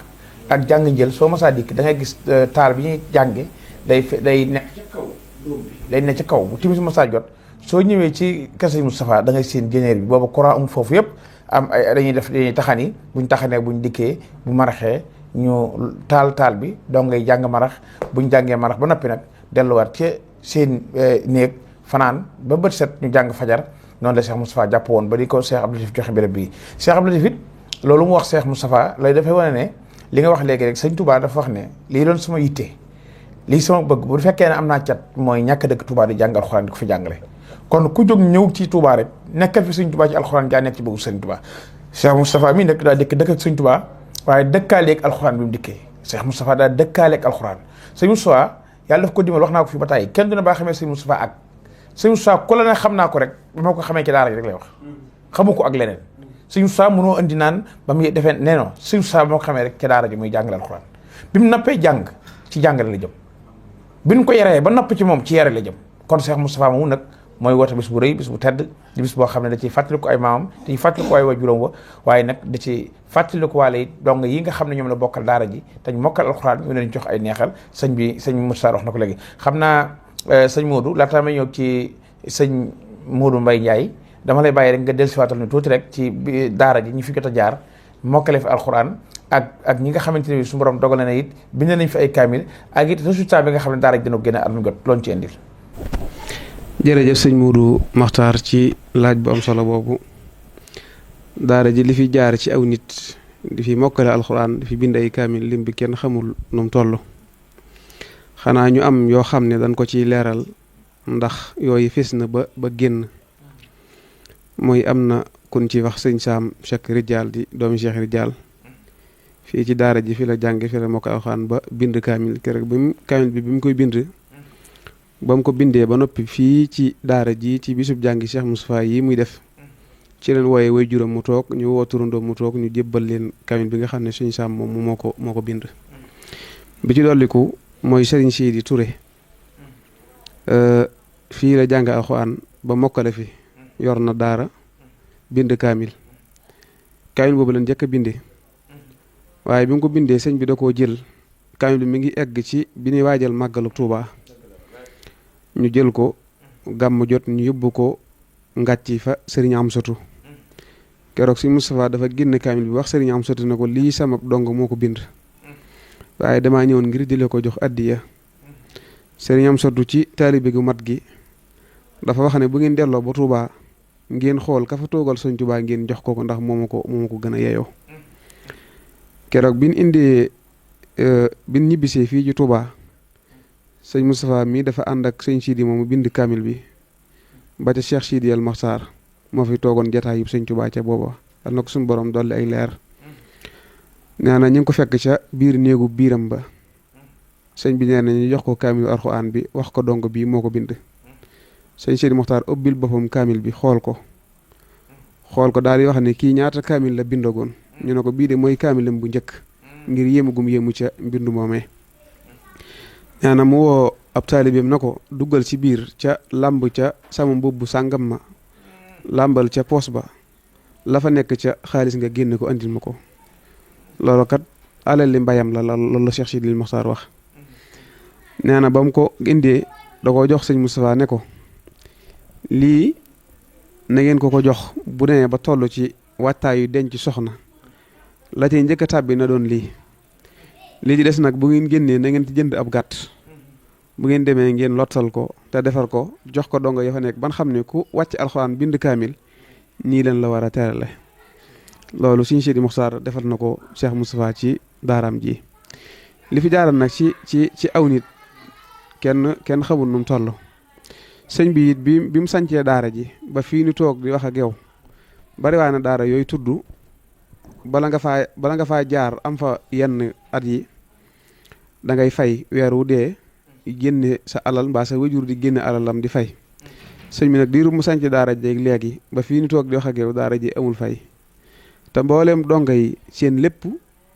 ak jàng njël soo masaa dikk da ngay gis taal bi ñuy jànge day nekk ci kaw day nekk ci kaw bu timis masaa jot soo ñëwee ci kër Sëñ Moustapha da ngay seen jénéer bi booba courant amul foofu yëpp am ay dañuy taxani buñ taxanee buñ dikkee bu maraxee ñu taal bi doo ngay jàng marax buñ jàngee marax ba noppi nag delluwaat ci seen néeg fanaan ba bët set ñu jàng fajar noonu la Cheikh Moustapha jàpp woon ba di ko Cheikh Abdou Latif joxe béréb bii Cheikh Abdou Latif it loolu mu wax Cheikh Moustapha lay dafay wane ne li nga wax léegi rek sëñ Touba dafa wax ne lii doon sama yitte lii sama bëgg bu fekkee ne am naa cat mooy ñàkk dëkk Touba di jàng alxuraan di ko fi jàngale kon ku jóg ñëw ci Touba rek nekkal fi sëñ Touba ci alxuraan jaa nekk ci bëggu sëñ Touba Cheikh Moustapha mii nag daa dëkk ak sëñ Touba waaye dëkkaaleeg alxuraan bi mu dikkee Cheikh Moustapha daa dëkkaaleeg alxuraan sëñ Moustapha yàlla daf ko dimbal wax naa ko fi ba tàyyi kenn dina baa xamee sëñ Moustapha ak sëñ Moustapha ku la ne xam naa ko rek ba ma ko xamee ci daara ji rek lay wax xamu ko ak leneen sëñ Moustapha mënoo indi naan ba mu defee nee non sëñ Moustapha ba ma ko xamee rek ci daara ji muy jàngale alxuraan bi mu nappee jàng ci jàngale la jëm biñ ko yaree ba nopp ci moom ci yare la jëm. kon Cheikh Moustapha moomu nag mooy woote bis bu rëy bis bu tedd di bis boo xam ne da ciy fàttaliku ay maamam da ciy fàttaliku ay waajuram wa waaye nag da ci fàttaliku waale it dong yi nga xam ne ñoom la bokkal daara ji te ñu mokkal alxuraan ñu leen jox ay neexal sëñ Moussa wax na ko léegi. xam naa sëñ Modou laataa may ñëw ci sëñ Modou Mbaye Ndiaye dama lay bàyyi rek nga dellusiwaatal ñu tuuti rek ci daara ji ñu fi jot a jaar mokkale fi alxuraan ak ñi nga xamante ne su borom dogal na it bind nañ fi ay kaamil ak it résultat bi nga xam ne daara ji dina ko génne at mu jot loolu ci indil. jërëjëf sëñ Modou Makhtar ci laaj bu am solo boobu. daara ji li fi jaar ci aw nit di fi mokkale alxuraan di fi bind ay kaamil lim bi kenn xamul nu mu toll. xanaa ñu am yoo xam ne dañ ko ciy leeral ndax yooyu fés na ba génn mooy am na kun ci wax sëñ Saam Cheikh Rijal di doomi Cheikh Rijal fii ci daara ji fi la jànge fi la mokkale alxuraan ba bind kaamil keroog bi mu koy bind ba mu ko bindee ba noppi fii ci daara ji ci bisub jàngi Cheikh Moustapha yi muy def ci leen wooye way juróom mu toog ñu woo turandoo mu toog ñu jébbal leen kaamil bi nga xam ne sëñ Saam moom moo ko bind. bi ci dolliku mooy Serigne Sidi Touré fii la jàng alxuraan ba mokkale fi yor na daara bind kaamil boobu lañ njëkk a bindee waaye bi mu ko bindee sëñ bi da koo jël kaamil bi mi ngi egg ci bi ñuy waajal màggalu Tuubaa ñu jël ko gàmm jot ñu yóbbu ko ngàcci fa Serigne Amsatu keroog si Moustapha dafa génn kaamil bi wax Serigne Amsatu ne ko lii sama dong moo ko bind waaye damaa ñëwoon ngir di la ko jox addiya Serigne Amsatu ci taalibe gu mat gi dafa wax ne bu ngeen delloo ba Touba ngeen xool ka fa toogal Sëñ Touba ngeen jox ko ndax moo ma ko gën a yeyoo keroog bin ñibbisee fii ci Touba sëñ Moustapha mii dafa ànd ak sëñ Sidi moomu bind kaamil bi ba ca Cheikh Sidi El Maxtaar moo fi toogoon jataay yub sëñ Touba ca booba dal na ko suñu borom dolli ay leer nee na ñu ngi ko fekk ca biir néegu biiram ba sëñ bi nee na ñu jox ko kaamil alxuraan bi wax ko dong bii moo ko bind sëñ Sidi Maxtaar ubbil boppam kaamil bi xool ko daal di wax ne kii ñaata kaamil la bindagoon ñu ne ko bii de mooy kaamilam bu njëkk ngir yéemagum yéemu ca mbindu moomee nee na mu woo ab taalibeem na ko duggal ci biir ca làmb ca sama mbubb sàngam ma làmbal ca poos ba la fa nekk ca xaalis nga génne ko andil ma ko loolu kat alal li mbayam la loolu la Cheikh Sidil Mokhtar wax nee na ba mu ko indee da ko jox sëñ Moustapha ne ko lii na ngeen ko jox bu demee ba toll ci wattaayu denc soxna la cay njëkk a tàbbi na doon lii ci des nag bu ngeen génnee na ngeen ci jënd ab gàtt bu ngeen demee ngeen lottal ko te defar ko jox ko dongo ya fa nekk ban xam ne ku wàcc alxuraan bind kaamil nii leen la war a terale loolu Sëñ Sidi Mokhtar defal na ko Cheikh Moustapha ci daaraam ji li fi jaaral nag ci aw nit kenn xamul nu mu toll sëñ bi it bi mu sancee daara ji ba fii ni toog di wax ak yow bari waa na daara yooyu tudd bala nga faa jaar am fa yenn at yi da ngay fay weer wu dee génne sa alal mbaa sa wajur di génne alalam di fay sëñ bi nag diiru mu sanc daara ji léegi ba fii ni toog di wax ak yow daara ji amul fay te mbooleem donga yi seen lépp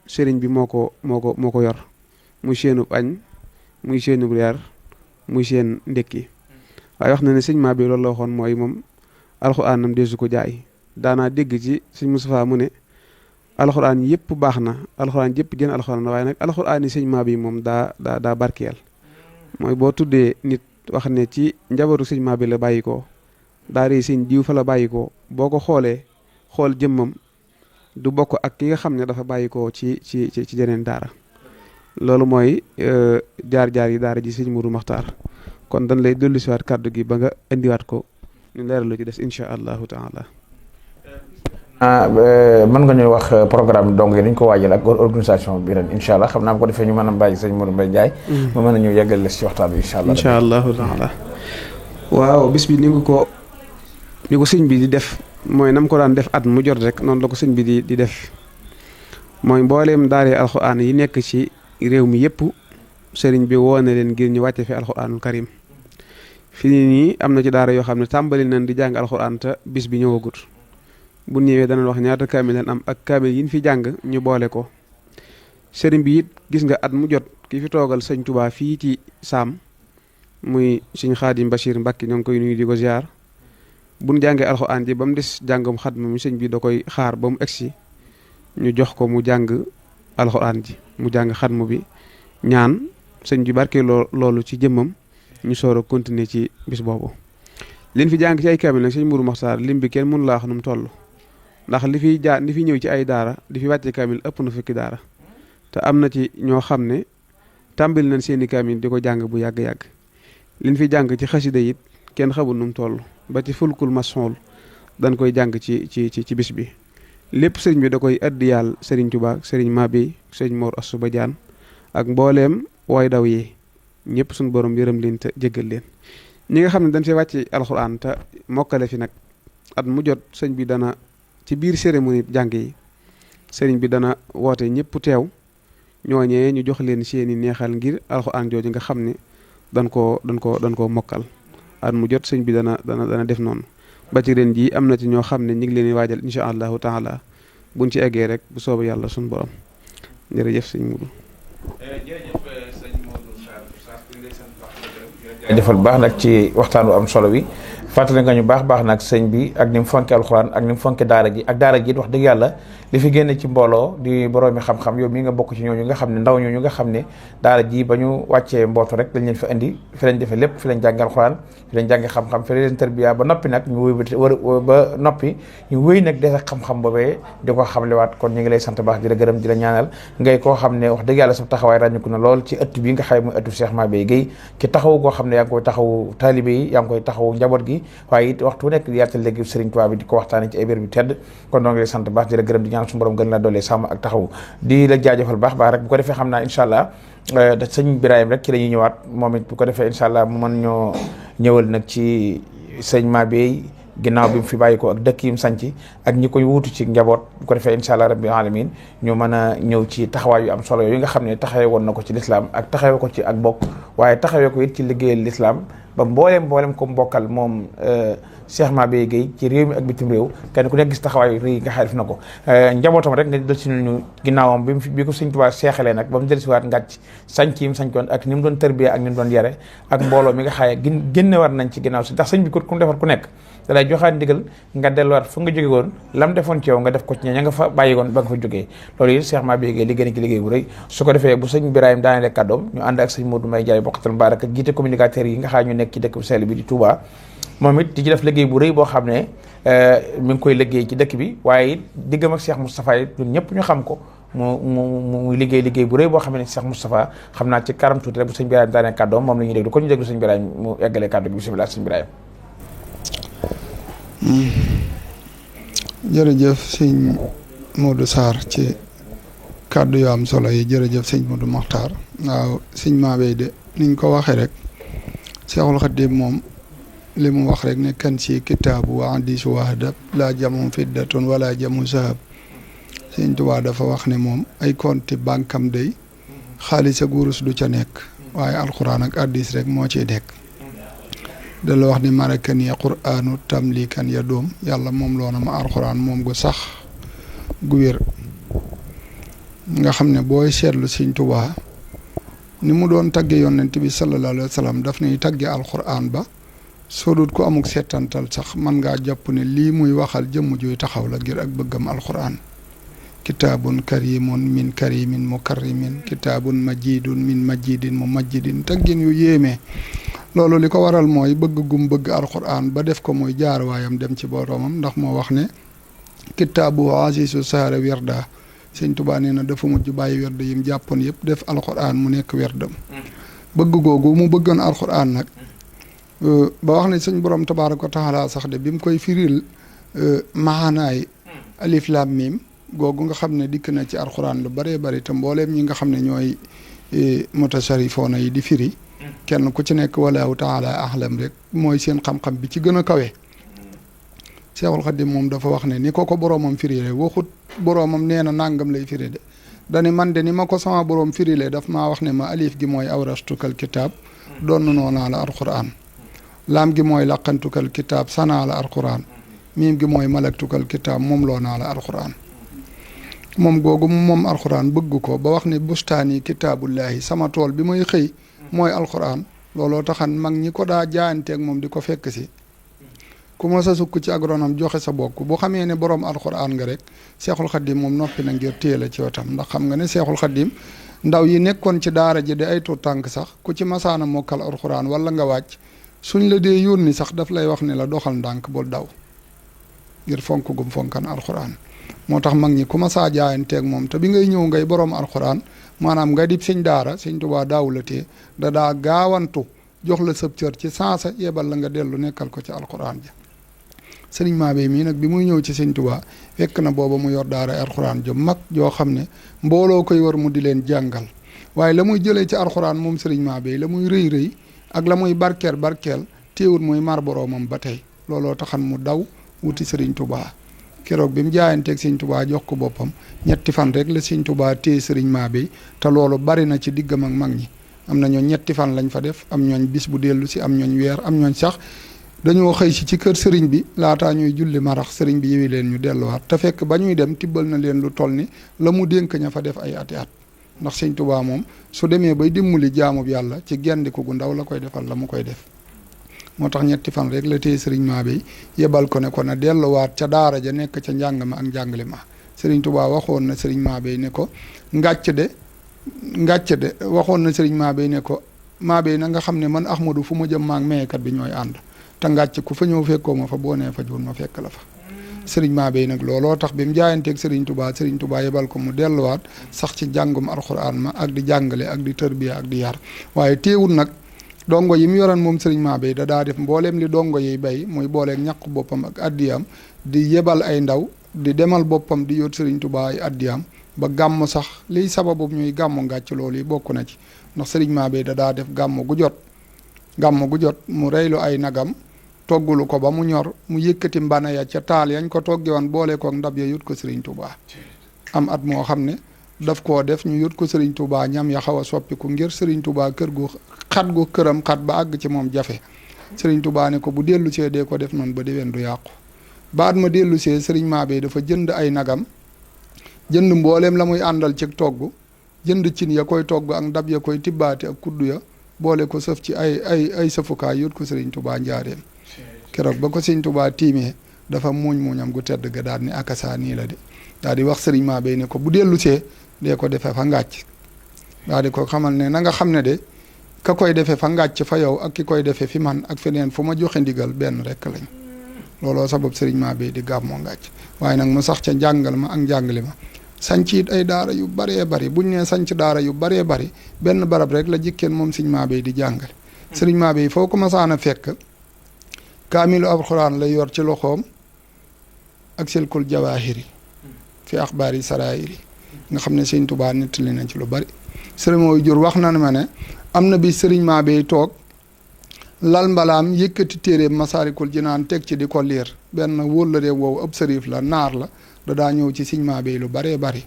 sëriñ bi moo ko yor muy seenub añ muy seenub reer muy seen ndékki waaye wax na ne sëñ maa bi loolu la waxoon mooy moom alxuraanam deesu ko jaay daanaa dégg ci sëñ Moustapha mu ne alxuraan yëpp baax na alxuraan yëpp jën alxuraan la waaye nag alxuraan yi sëñ maa bi moom daa barkeel mooy boo tuddee nit wax ne ci njabootu sëñ maa bi la bàyyi ko daara yi sëñ jiw fa la bàyyi ko boo ko xoolee xool jëmmam du bokk ak ki nga xam ne dafa bàyyi ko ci jeneen daara loolu mooy jaar-jaar yi daara ji sëñ Modou Makhtar kon dañ lay dellu siwaat kàddu gi ba nga indiwaat ko ñu leeral lu ci des incha allahu taala. mën nga ñuy wax programme dong yi dañ ko waajal ak organisation bi ren incha allah xam naa bu ko defee ñu mën a bàyyi sëñ Modou Mbaye Ndiaye. ma mën a ñëw yeggal les ci waxtaan bi incha allah. incha allahu taala waaw bis bi ni ko sëñ bi di def mooy nam ko daan def at mu jot rek noonu la ko sëñ bi di def mooy mbooleem daara alxuraan yi nekk ci réew mi yëpp sëriñ bi woo na leen ngir ñu wàcce fi alxuraanul karim fi nii am na ci daara yoo xam ne tàmbali nañ di jàng alxuraan te bis bi ñëwagut bu ñëwee danañ wax ñaata kaamil leen am ak kaamil yi ñu fi jàng ñu boole ko sëriñ bi it gis nga at mu jot ki fi toogal sëñ Touba fii ci Saam muy Sëñ Xaadim Bachir Mbàkke ñoo ngi koy nuyu di ko ziar buñ jàngee alxuraan ji ba mu des jàngam xatma mi sëñ bi da koy xaar ba mu egsi ñu jox ko mu jàng alxuraan ji mu jàng xatmu bi ñaan sëñ bi barke loolu ci jëmmam ñu soor a continuer ci bis boobu. liñ fi jàng ci ay kaamil nag sëñ Mourou Mokhtar lim bi kenn mënu laa wax nu mu toll ndax li fi ñëw ci ay daara di fi wàcce kaamil ëpp na fukki daara te am na ci ñoo xam ne tàmbali nañ seeni kaamil di ko jàng bu yàgg-yàgg liñ fi jàng ci xasida it kenn xamul nu mu toll ba ci fulkul masool dañ koy jàng ci bis bi lépp sëriñ bi da koy addiyaal sëriñ Tuubaa sëriñ Mabey sëriñ Mor Assou Badiane ak mbooleem way daw yi ñëpp suñu borom yërëm leen te jéggal leen ñi nga xam ne dañ fi wàcc alxuraan te mokkale fi nag at mu jot sëñ bi dana ci biir cérémonie jàng yi sëriñ bi dana woote ñëpp teew ñooñee ñu jox leen seeni neexal ngir alxuraan jooju nga xam ne dañ koo mokkal at mu jot sëñ bi dana def noonu ba ci ren jii am na ci ñoo xam ne ñu ngi leen di waajal incha allahu taala buñ ci eggee rek bu soobee yàlla suñu borom jërëjëf sëñ Mudu. defal baax nag ci waxtaan wu am solo wi fàttali nga ñu baax nag sëñ bi ak ni mu fonke alxuraan ak ni mu fonke daara ji ak daara ji wax dëgg yàlla li fi génne ci mbooloo di boroomi xam-xam yow mii nga bokk ci ñooñu nga xam ne ndaw ñooñu nga xam ne daara ji ba ñu wàccee mbootu rek dañ leen fa indi fi lañ defee lépp fi lañ jànge alxuraan fi lañ jànge xam-xam fi leen tarbiya ba noppi nag ñu wéy nag des ak xam-xam boobee di ko xamlewaat kon ñu ngi lay sant baax di la gërëm di la ñaanal ngay koo xam ne wax dëgg yàlla sa taxawaay ràññiku na lool ci ëtt bi nga xam ne mooy ëttu Cheikh Mabey Guèye ki taxaw koo xam ne yaa ngi koy taxaw taalibe yi yaa ngi koy taxaw njaboot gi waaye it waxtu nekk di yaatal léegi Serigne Touba bi di ko waxtaane ci ay bér bi tedd kon noo ngi lay sant baax di la gërëm di ñaan suñu borom gën la doolee sàmm ak taxaw di la jaajëfal baax rek bu ko defee xam naa incha allah da sëñ Birahim rek ci la ñuy ñëwaat moom it bu ko defee incha allah mu mën ñoo ñëwal nag ci sëñ Mabey ginnaaw bi mu fi bàyyi ko ak dëkk yi mu sanc ak ñi koy wuutu ci njaboot bu ko defee incha allah rabbil alamin ñu mën a ñëw ci taxawaay yu am solo yooyu nga xam ne taxawee woon na ko ci lislaam ak taxawee ko ci ak bokk waaye taxawee ko it ci liggéeyal lislaam ba mboolem ko mbokkal moom Cheikh Mabey Guèye ci réew mi ak bitim réew kenn ku nekk gis taxawaay rëy nga xay def na ko njabootam rek nga del si ñu ginnaawam bi ko Sëñ Tuubaa seexalee nag ba mu del si waat ngàcc sanc yi mu sancoon ak ni mu doon tërbiya ak ni mu doon yare ak mbooloo mi nga xaye génne war nañ ci ginnaaw si ndax sëñ bi ko ku mu defar ku nekk da lay joxaat ndigal nga delluwaat fa nga jóge woon lam defoon ci yow nga def ko ci ña nga fa bàyyi woon ba nga fa jógee loolu it Cheikh Mabey Guèye liggéey na ci liggéey bu rëy su ko defee bu sëñ Birahim daanele kàddoom ñu ànd ak sëñ Modou May Jaay bokkatal Mbarak jiite communicateurs yi nga xam ñu nekk ci dëkk bu sell bi di Touba moom it di ci def liggéey bu rëy boo xam ne mi ngi koy liggéey ci dëkk bi waaye it diggam ak Cheikh Moustapha it ñun ñëpp ñu xam ko mu liggéey bu rëy boo xam ne Cheikh Moustapha xam naa ci karam tuuti rek bu sëñ Birahim daanele kàddoom moom la ñuy déglu kon ñu déglu sëñ Birahim mu eggalee kàddu gi bisimilah sëñ Birahim. jërëjëf sëñ Modou Sarr ci kàddu yu am solo yi jërëjëf sëñ Modou Mokhtar waaw sëñ Mabey de niñ ko waxee rek Cheikhul Khadim moom li mu wax rek ne kan ci kitaabu wa hadiisu wahdab laa jamu fiddatun wala jamu sahab sëñ Tuubaa dafa wax ne moom ay compte bankam day xaalis ak wurus du ca nekk waaye alxuraan ak hadiis rek moo ciy nekk da la wax ni marakani quraanu tamlikan ya doom yàlla moom loona ma alxuraan moom gu sax gu wér nga xam ne booy seetlu sëñ Tuubaa ni mu doon tagge yonent bi sallallahu alayhi wa sallam daf nay tagge alxuraan ba soo dut ko amuk seetantal sax man ngaa jàpp ne lii muy waxal jëmm juy taxaw la ngir ak bëggam alxuraan kitaabun karimun min karimin mukarrimin kitaabun majidun min majidin mu majidin taggin yu yéemee loolu li ko waral mooy bëgg gum bëgg alxuraan ba def ko muy jaar waayam dem ci boroomam ndax moo wax ne kitaabu asisu saara werda sëñ Tuubaa nee na dafa mujj bàyyi werd yim jàppoon yëpp def alxuraan mu nekk werdam bëgg googu mu bëggoon alxuraan nag ba wax ne suñ borom tabaaraka wa taala sax de bi mu koy firil maanaay alif laam miim googu nga xam ne dikk na ci alxuraan lu bëree bëri te mbooleem ñi nga xam ne ñooy mutasarifoona yi di firi kenn ku ci nekk walaahu taala ahlam rek mooy seen xam-xam bi ci gën a kawe Seexul Xadim moom dafa wax ne ni ko boroomam firile waxut boroomam nee na nàngam lay firi de dani man de ni ma ko sama boroom firile daf maa wax ne ma alif gi mooy awrastukal kitaab doon noonaa la alxuraan laam gi mooy laqantukal kitaab sanaa la alxuraan miim gi mooy malaktukal kitaab moom loo naa la alxuraan moom googu moom alxuraan bëgg ko ba wax ne bustaani kitaabullaahi sama tool bi may xëy mooy alxuraan looloo taxan mag ñi ko daa jaayanteeg moom di ko fekk si ku ma sa sukk ci agronome joxe sa bokk bu xamee ne borom alxuraan nga rek seexul xaddim moom noppi na ngir téye la ci wetam ndax xam nga ne seexul xaddim ndaw yi nekkoon ci daara ji di ay tuut tànk sax ku ci masaana mokkal alxuraan wala nga wàcc suñ la dee yónni sax daf lay wax ne la doxal ndànk bul daw ngir fonk gum fonkan alxuraan moo tax mag ñi ku ma saa jaayanteeg moom te bi ngay ñëw ngay borom alxuraan maanaam nga dib sëñ daara sëñ Tuubaa daaw la tee da daa gaawantu jox la sëb cër ci sansa yebal la nga dellu nekkal ko ci alxuraan ja sëriñ Mabéye mii nag bi muy ñëw ci sëñ Tuubaa fekk na booba mu yor daara alxuraan ju mag joo xam ne mbooloo koy war mu di leen jàngal waaye la muy jëlee ci alxuraan moom sëriñ Mabéye la muy rëy rëy ak la muy barkeel téewul muy mar boroomam ba tey looloo taxan mu daw wuti sëriñ Tuubaa keroog bi mu jaayanteeg sëriñ Tuubaa jox ko boppam 2 fan rek la sëriñ Tuubaa téye sëriñ Mabéye te loolu bari na ci diggam ak mag ñi am na ñooñ 2 fan lañ fa def am ñooñ bis bu dellu si am ñooñ weer am ñooñ sax dañoo xëy si ci kër sëriñ bi laataa ñuy julli marax sëriñ bi yewi leen ñu delluwaat te fekk ba ñuy dem tibbal na leen lu toll ni la mu dénk ña fa def ay ati at ndax sëriñ Tuubaa moom su demee bay dimbali jaamub yàlla ci gendiku gu ndaw la koy defal la mu koy def moo tax 2 fan rek la téye sëriñ Mabéye yebal ko ne ko na delluwaat ca daara ja nekk ca njàng ma ak njàngale ma sëriñ Tuubaa waxoon na sëriñ Mabéye ne ko ngàcc de waxoon na sëriñ Mabéye ne ko Mabéye na nga xam ne man Ahmadu fu ma jëm maag mayekat bi ñooy ànd te ngàcc ku fa ñëw fekkoo ma fa boo nee fa joon ma fekk la fa sëriñ Mabéye nag looloo tax bi mu jaayanteeg sëriñ Tuubaa yebal ko mu delluwaat sax ci jàngum alxuraan ma ak di jàngale ak di tërbiya ak di yar waaye teewul nag dongo yi mu yoran moom sëriñ Mabéye da daa def mbooleem li dongo yiy bay muy booleeg ñàq boppam ak addiyam di yebal ay ndaw di demal boppam di yóot sëriñ Tuubaa ay addiyam ba gàmm sax liy sababu ñuy gàmmu ngàcc loolu yi bokk na ci ndax sëriñ Mabéye da daa def gàmm gu jot mu reylu ay nagam toggulu ko ba mu ñor mu yëkkati mbana ya ca taal yañ ko togge woon boole kook ndab ya yut ko sëriñ Tuubaa am at moo xam ne daf koo def ñu yut ko sëriñ Tuubaa ñam ya xaw a soppiku ngir sëriñ Tuubaa kër gu këram xat ba àgg ci moom jafe sëriñ Tuubaa ne ko bu dellu see dee ko def noonu ba déwén du yàqu baat ma dellu see sëriñ Mabéye dafa jënd ay nagam jënd mbooleem la muy àndal ci togg jënd cin ya koy togg ak ndab ya koy tibbaate ak kuddu ya boole ko sëf ci ay sëfukaay yut ko sëriñ Tuubaa njaareem keroog ba ko sëriñ Tuubaa tiimee dafa muuñam gu tedd ga daal ni akasa nii la de daal di wax sëriñ Mabéye ne ko bu dellu see dee ko defee fa ngàcc daal di ko xamal ne na nga xam ne de ka koy defee fa ngàcc fa yow ak ki koy defee fi man ak feneen fu ma joxe ndigal benn rek lañ looloo sabab sëriñ Mabéye di gàmmoo ngàcc waaye nag mu sax ca njàngal ma ak njàngale ma sanc it ay daara yu baree bari buñ nee sanc daara yu baree bari benn barab rek la jikkeen moom sëriñ Mabéye di jàngale sëriñ Mabéye foo ko masaana fekk kaamilu alxuraan lay yor ci loxoom ak silkul jawaahiri fi axbaari saraayiri nga xam ne sëriñ Tuubaa nettali na ci lu bari sëriñ mooy jur wax na ma ne am na bi sëriñ Mabéye toog lal mbalaam yëkkati téere Masaalikul Jinaan teg ci di ko liir benn wóllëre woowu ab sërif la naar la da daa ñëw ci sëriñ Mabéye lu baree bari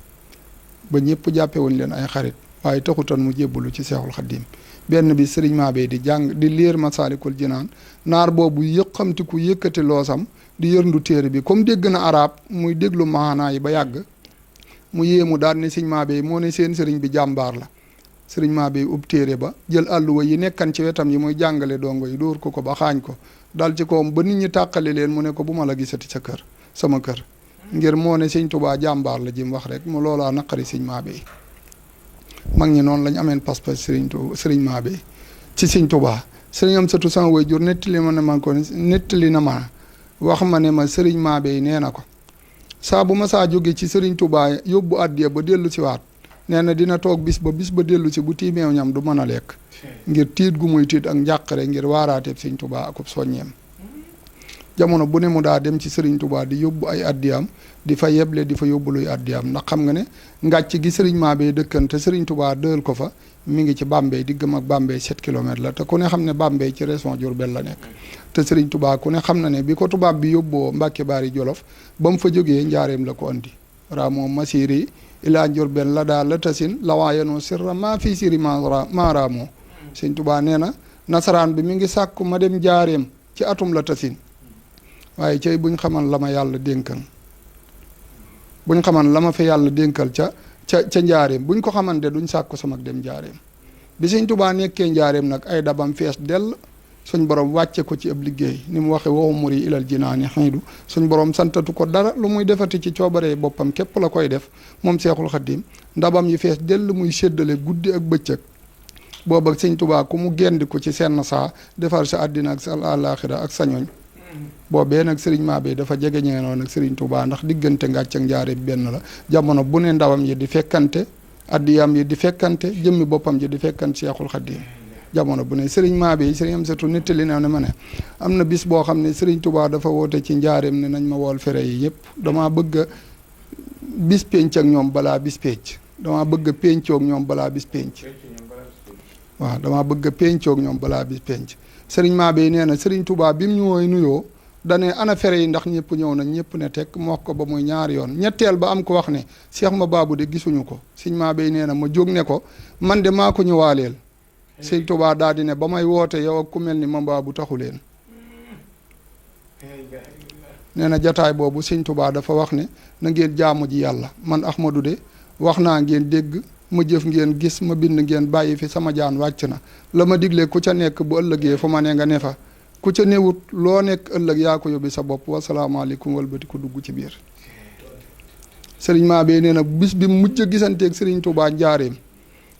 ba ñëpp jàppe wuñ leen ay xarit waaye taxutoon mu jébbalu ci Seexul Xaddiim benn bi sëriñ Mabéye di jàng di liir Masaalikul Jinaan naar boobu yëqamtiku yëkkati loosam di yërndu téere bi comme dégg na arab muy déglu maanaa yi ba yàgg mu yéemu daal ne sëriñ Mabéye moo ne seen sëriñ bi jàmbaar la sëriñ Mabéye ub téere ba jël àlluwa yi nekkan ci wetam yi muy jàngale dongo yi dóor ko ba xaañ ko dal ci kawam ba nit ñi tàqale leen mu ne ko bu ma la gisati sa kër sama kër ngir moo ne sëriñ Tuubaa jàmbaar la jim wax rek mu loolaa naqari sëriñ Mabéye mag ñi noonu lañ ameen pas-pas sëriñ Mabéye ci sëriñ Tuubaa sëriñ am satu sama waajur nettali na ma wax ma ne ma sëriñ Mabéye nee na ko saa bu ma saa jóge ci sëriñ Tuubaa yóbbu àddiya ba dellu si waat nee na dina toog bis ba dellu si bu tiimeew ñam du mën a lekk ngir tiit gu muy tiit ak njàqare ngir waaraateeb sëriñ Tuubaa akub soññeem jamono bu ne mu daa dem ci sëriñ Tuubaa di yóbbu ay addiyam di fa yeble di fa yóbbu luy addiyam ndax xam nga ne ngàcc gi sëriñ Mabéye dëkkan te sëriñ Tuubaa dël ko fa mi ngi ci Bambey diggam ak Bambey 7 kilomètres la te ku ne xam ne Bambey ci région Diourbel la nekk te sëriñ Tuubaa ku ne xam na ne bi ko tubaab bi yóbboo Mbàkke Baari Jolof ba mu fa jógee njaareem la ko andi raamoo masiri ilaa Diourbel la daal la tasin lawaayanoo sirra maa fii siri maaraamoo sëriñ Tuubaa nee na nasaraan bi mi ngi sàkku ma dem njaareem ci atum la tasin waaye cay buñ xaman la ma yàlla dénkan buñ xaman la ma fa yàlla dénkal ca njaareem buñ ko xamante duñ sàkku sama dem njaareem bi sëñ Tuubaa nekkee njaareem nag ay dabam fees dell suñ borom wàcce ko ci ab liggéey ni mu waxe waxu muri ilal jinaani xiidu suñ borom santatu ko dara lu muy defati ci coobaree boppam képp la koy def moom Seexul Xaddim ndabam yi fees dell muy séddale guddi ak bëccëg booba sëñ Tuubaa ku mu gendi ko ci senn saa defar sa àddina ak sa àllaaxira ak sañoñ boobee nag sëriñ Mabéye dafa jege ñeenoo nag sëriñ Tuubaa ndax diggante ngàcc ak njaareem benn la jamono bu ne ndawam yi di fekkante addiyam yi di fekkante jëmmi boppam ji di fekkante Seexul Xaddim jamono bu ne sëriñ Mabéye sëriñ am satu nettali na ne ma ne am na bis boo xam ne sëriñ Tuubaa dafa woote ci njaareem ne nañ ma wool fere yi yëpp damaa bëgg a bis pénc ak ñoom balaa bis pénc damaa bëgg a péncoog ñoom balaa bis pénc waaw damaa bëgg a péncoog ñoom balaa bis pénc sëriñ Mabéye nee na sëriñ Tuubaa bi mu ñëwee nuyoo dane ana fere yi ndax ñëpp ñëw nañ ñëpp ne tekk mu wax ko ba muy ñaari yoon ñetteel ba am ko wax ne Cheikh ma baabu de gisuñu ko sëriñ Mabéye nee na ma jóg ne ko man de maa ko ñëwaaleel sëriñ Tuubaa daal di ne ba may woote yow ak ku mel ni ma baabu taxu leen nee na jataay boobu sëriñ Tuubaa dafa wax ne na ngeen jaamu ji yàlla man Ahmadu de wax naa ngeen dégg ma jëf ngeen gis ma bind ngeen bàyyi fi sama jaan wàcc na la ma digle ku ca nekk bu ëllëgee fu ma ne nga ne fa ku ca newut loo nekk ëllëg yaa ko yóbbi sa bopp wasalaamaaleykum walbati ko dugg ci biir sëriñ Mabéye nee na bis bi mujj a gisanteeg sëriñ Tuubaa njaareem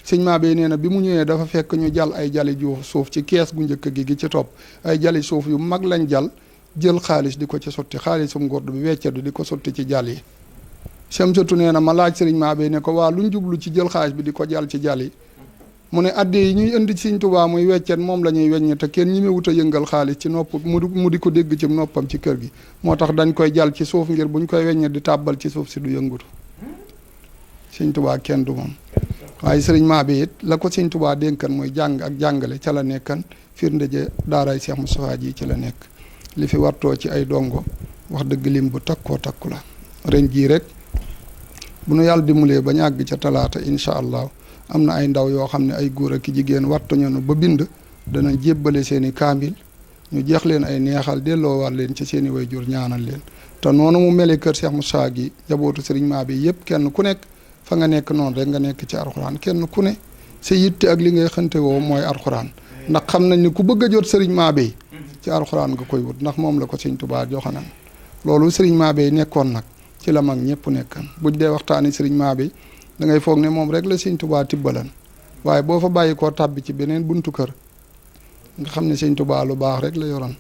sëriñ Mabéye nee na bi mu ñëwee dafa fekk ñu jal ay jali suuf ci kees gu njëkk gi ci topp ay jali suuf yu mag lañ jal jël xaalis di ko ci sotti xaalisum ngordu bi weccatu di ko sotti ci jal yi Samsatu nee na ma laaj sëriñ Mabéye ne ko waa luñ jublu ci jël xaalis bi di ko jal ci jal yi mu ne adde yi ñuy indi ci sëriñ Tuubaa muy weccet moom la ñuy weññe te kenn ñi me wut a yëngal xaalis ci nopp mu di ko dégg ci noppam ci kër gi moo tax dañ koy jal ci suuf ngir buñ koy weññe di tàbbal ci suuf si du yëngutu sëriñ Tuubaa kenn du moom waaye sëriñ Mabéye it la ko sëriñ Tuubaa dénkan mooy jàng ak jàngale ca la nekkan firnde je daaraay Cheikh Moustapha ji ci la nekk li fi wartoo ci ay dongo wax dëgg lim bu takkoo takku la ren jii rek bu nu yàlla dimbalee ba ñu àgg ca talaata incha allah am na ay ndaw yoo xam ne ay góor ak jigéen wattuñu nu ba bind dana jébbale seen i kaamil ñu jeex leen ay neexal delloowaat leen ci seen i wayjur ñaanal leen te noonu mu mele kër Cheikh Moussa gi jabootu sëriñ Mabéye yëpp kenn ku nekk fa nga nekk noonu rek nga nekk ci alxuraan kenn ku ne sa yitte ak li ngay xënte woo mooy alxuraan ndax xam nañ ni ku bëgg a jot sëriñ Mabéye ci alxuraan nga koy wut ndax moom la ko sëriñ Tuubaa joxanan loolu sëriñ Mabéye nekkoon nag ci la mag ñëpp nekkan buñ dee waxtaani sëriñ Mabéye da ngay foog ne moom rek la sëriñ Tuubaa tibbalan waaye boo fa bàyyi koo tàbbi ci beneen buntu kër nga xam ne sëriñ Tuubaa lu baax rek la yoroon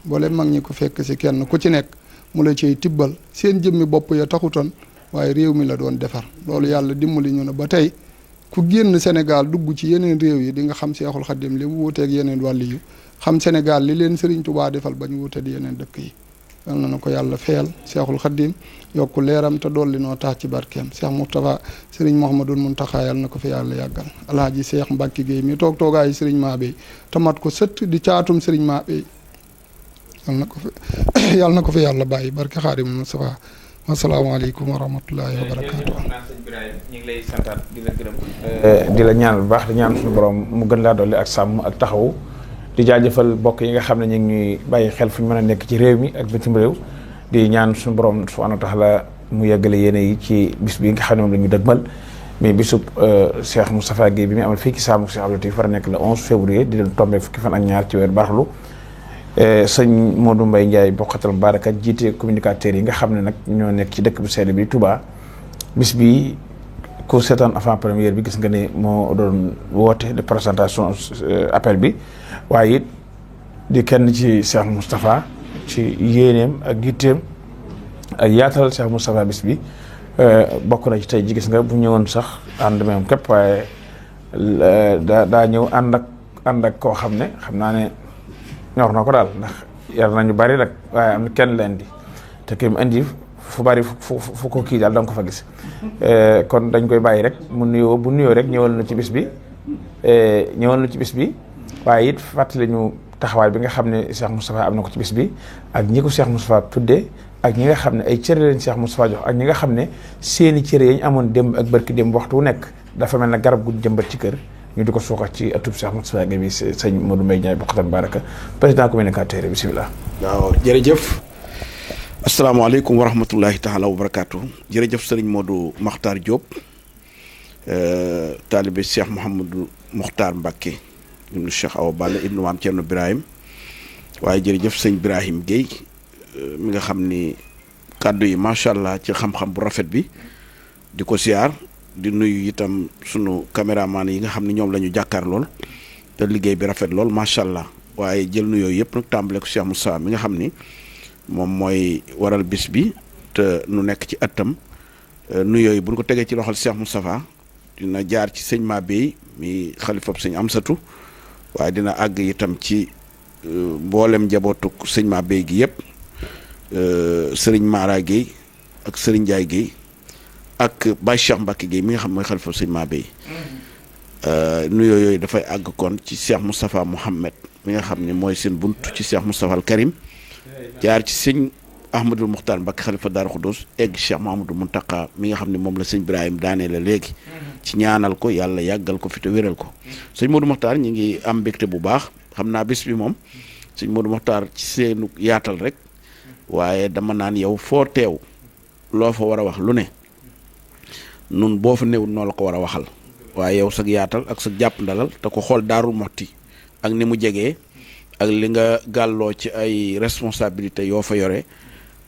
boole mag ñi ko fekk si kenn ku ci nekk mu la ciy tibbal seen jëmmi bopp ya taxutoon waaye réew mi la doon defar loolu yàlla dimbali ñu ne ba tey ku génn Sénégal dugg ci yeneen réew yi di nga xam Seexul Xaddim li mu wuuteeg yeneen wàlli yu xam Sénégal li leen sëriñ Tuubaa defal ba ñu wuute di yeneen dëkk yi yal na ko yàlla feyal Seexul Xaddim yokku leeram te dolli noo tax ci barkeem Cheikh Moustapha sëriñ Mouhamadul Muntaxa yal na ko fi yàlla yàggal alhaaji Cheikh Mbacke Gueye mi toog toogaayu sëriñ Mabéye te mat ko sëtt di caatum sëriñ Mabéye yal na ko fi yàlla bàyyi barke Xaadimu Mustafaa asalaamaaleykum wa rahmatullahi wa barakaatu. ñu ngi lay santaat di la gërëm. di la ñaan bu baax di ñaan suñu borom mu gën laa dolli ak sàmm ak taxawu di jaajëfal mbokk yi nga xam ne ñu ngi ñuy bàyyi xel fu ñu mën a nekk ci réew mi ak bitim réew di ñaan suñu borom subhaanahu wa taala mu yeggale yéene yi ci bis bi nga xam ne moom la ñu dëgmal mais bisub Cheikh Moustapha Guèye bi muy amal fii ci Saamu Cheikh Abdou Latif war a nekk le 11 février di leen tombé fukki fan ak ñaar ci weer baraxlu sëñ Modou Mbaye Ndiaye bokkatal Baraka jiite communicateurs yi nga xam ne nag ñoo nekk ci dëkk bu sedd bi Touba bis bi ku seetaan avant première bi gis nga ne moo doon woote de présentation appel bi waaye it di kenn ci Cheikh Moustapha ci yéeneem ak yitteem ak yaatal Cheikh Moustapha bis bi bokk na ci tey ji gis nga bu ñëwoon sax ànd même képp waaye daa ñëw ànd ak koo xam ne xam naa ne ñor na ko daal ndax yar nañu bari nag waaye am na kenn leen di te ki mu indi fu bari fu ko kii daal da nga ko fa gis kon dañ koy bàyyi rek mu nuyoo bu nuyoo rek ñëwal na ci bis bi waaye it fàttali ñu taxawaay bi nga xam ne Cheikh Moustapha am na ko ci bis bi ak ñi ko Cheikh Moustapha tuddee ak ñi nga xam ne ay cëre leen Cheikh Moustapha jox ak ñi nga xam ne seeni cëre yi ñu amoon démb ak barki démb waxtu wu nekk dafa mel na garab gu jëmbat ci kër ñu di ko suuxat ci atub Cheikh Moustapha Guèye bi sëñ Modou Mbaye Ndiaye bokkatal Baraka président communicateur bisimilah. waaw jërëjëf asalaamaaleykum wa rahmatullahi taala wa barakaatu jërëjëf sëriñ Modou Makhtar Diop taalibe Cheikh Muxtaar Mbàkke ibnu Cheikh Awa Balla ibnu maam Cerno Birahim waaye jërëjëf sëñ Birahim Guèye mi nga xam ni kàddu yi macha allah ci xam-xam bu rafet bi di ko siyaar di nuyu itam sunu caméraman yi nga xam ne ñoom la ñu jàkkaar lool te liggéey bi rafet lool macha allah waaye jël nuyoo yëpp nag tàmbale ko Cheikh Moussa mi nga xam ni moom mooy waral bis bi te nu nekk ci ëttam nuyoo yi bu ñu ko tegee ci loxol Cheikh Moustapha dina jaar ci sëñ Mabey mi xalifab sëñ Amsatu waaye dina àgg itam ci mboolem njabootuk sëñ Mabey gi yëpp sëriñ Mara Guèye ak sëriñ Ndiaye Guèye ak Baye Cheikh Mbacke Guèye mi nga xam mooy xalifab sëñ Mabey nuyoo yooyu dafay àgg kon ci Cheikh Moustapha Mohamed mi nga xam ne mooy seen bunt ci Cheikh Moustapha al Karim jaar ci sëñ Ahmadul Muxtaar Mbacke xalifa Daaru Xuddoos egg Cheikh Mouhamadou Mountakha mi nga xam ne moom la sëñ Ibrahima daanee la léegi ci ñaanal ko yàlla yàggal ko fi te wéral ko sëñ Modou Mokhtar ñi ngi am mbégte bu baax xam naa bis bi moom sëñ Modou Mokhtar ci seenu yaatal rek waaye dama naan yow foo teew loo fa war a wax lu ne nun boo fa newul noo la ko war a waxal waaye yow sag yaatal ak sa jàpp ndalal te ko xool Daaru Muxti ak ni mu jegee ak li nga gàlloo ci ay responsabilité yoo fa yore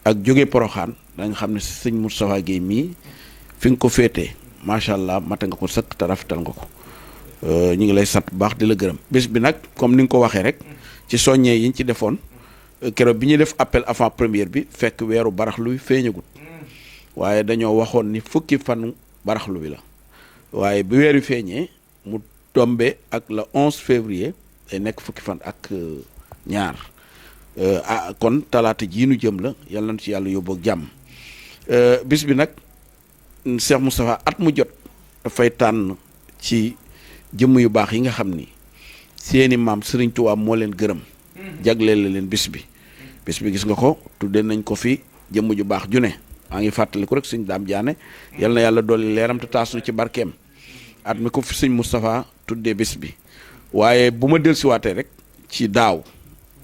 ak jóge Poroxaan da nga xam ne sëñ Moustapha Guèye mii fi nga ko féetee macha allah mate nga ko sëkk te rafetal nga ko ñu ngi lay sant bu baax di la gërëm bés bi nag comme ni nga ko waxee rek ci soññee yi ñu ci defoon keroog bi ñuy def appel avant première bi fekk weeru baraxlu wi feeñagut waaye dañoo waxoon ni fukki fanu baraxlu wi la waaye bi weeru feeñee mu tombe ak le 11 février day nekk fukki fan ak ñaar kon talaata jii nu jëm la yàlla na ci yàlla yóbbu ak jàmm bis bi nag Cheikh Moustapha at mu jot dafay tànn ci jëmm yu baax yi nga xam ni seeni maam Serigne Touba moo leen gërëm jagleel la leen bis bi gis nga ko tuddee nañ ko fi jëmm ju baax ju ne maa ngi fàttaliku rek sëñ Daam Jaane yal na yàlla dolli leeram te taas nu ci barkeem at mi ko fi sëñ Moustapha tuddee bis bi waaye bu ma dellusiwaatee rek ci daaw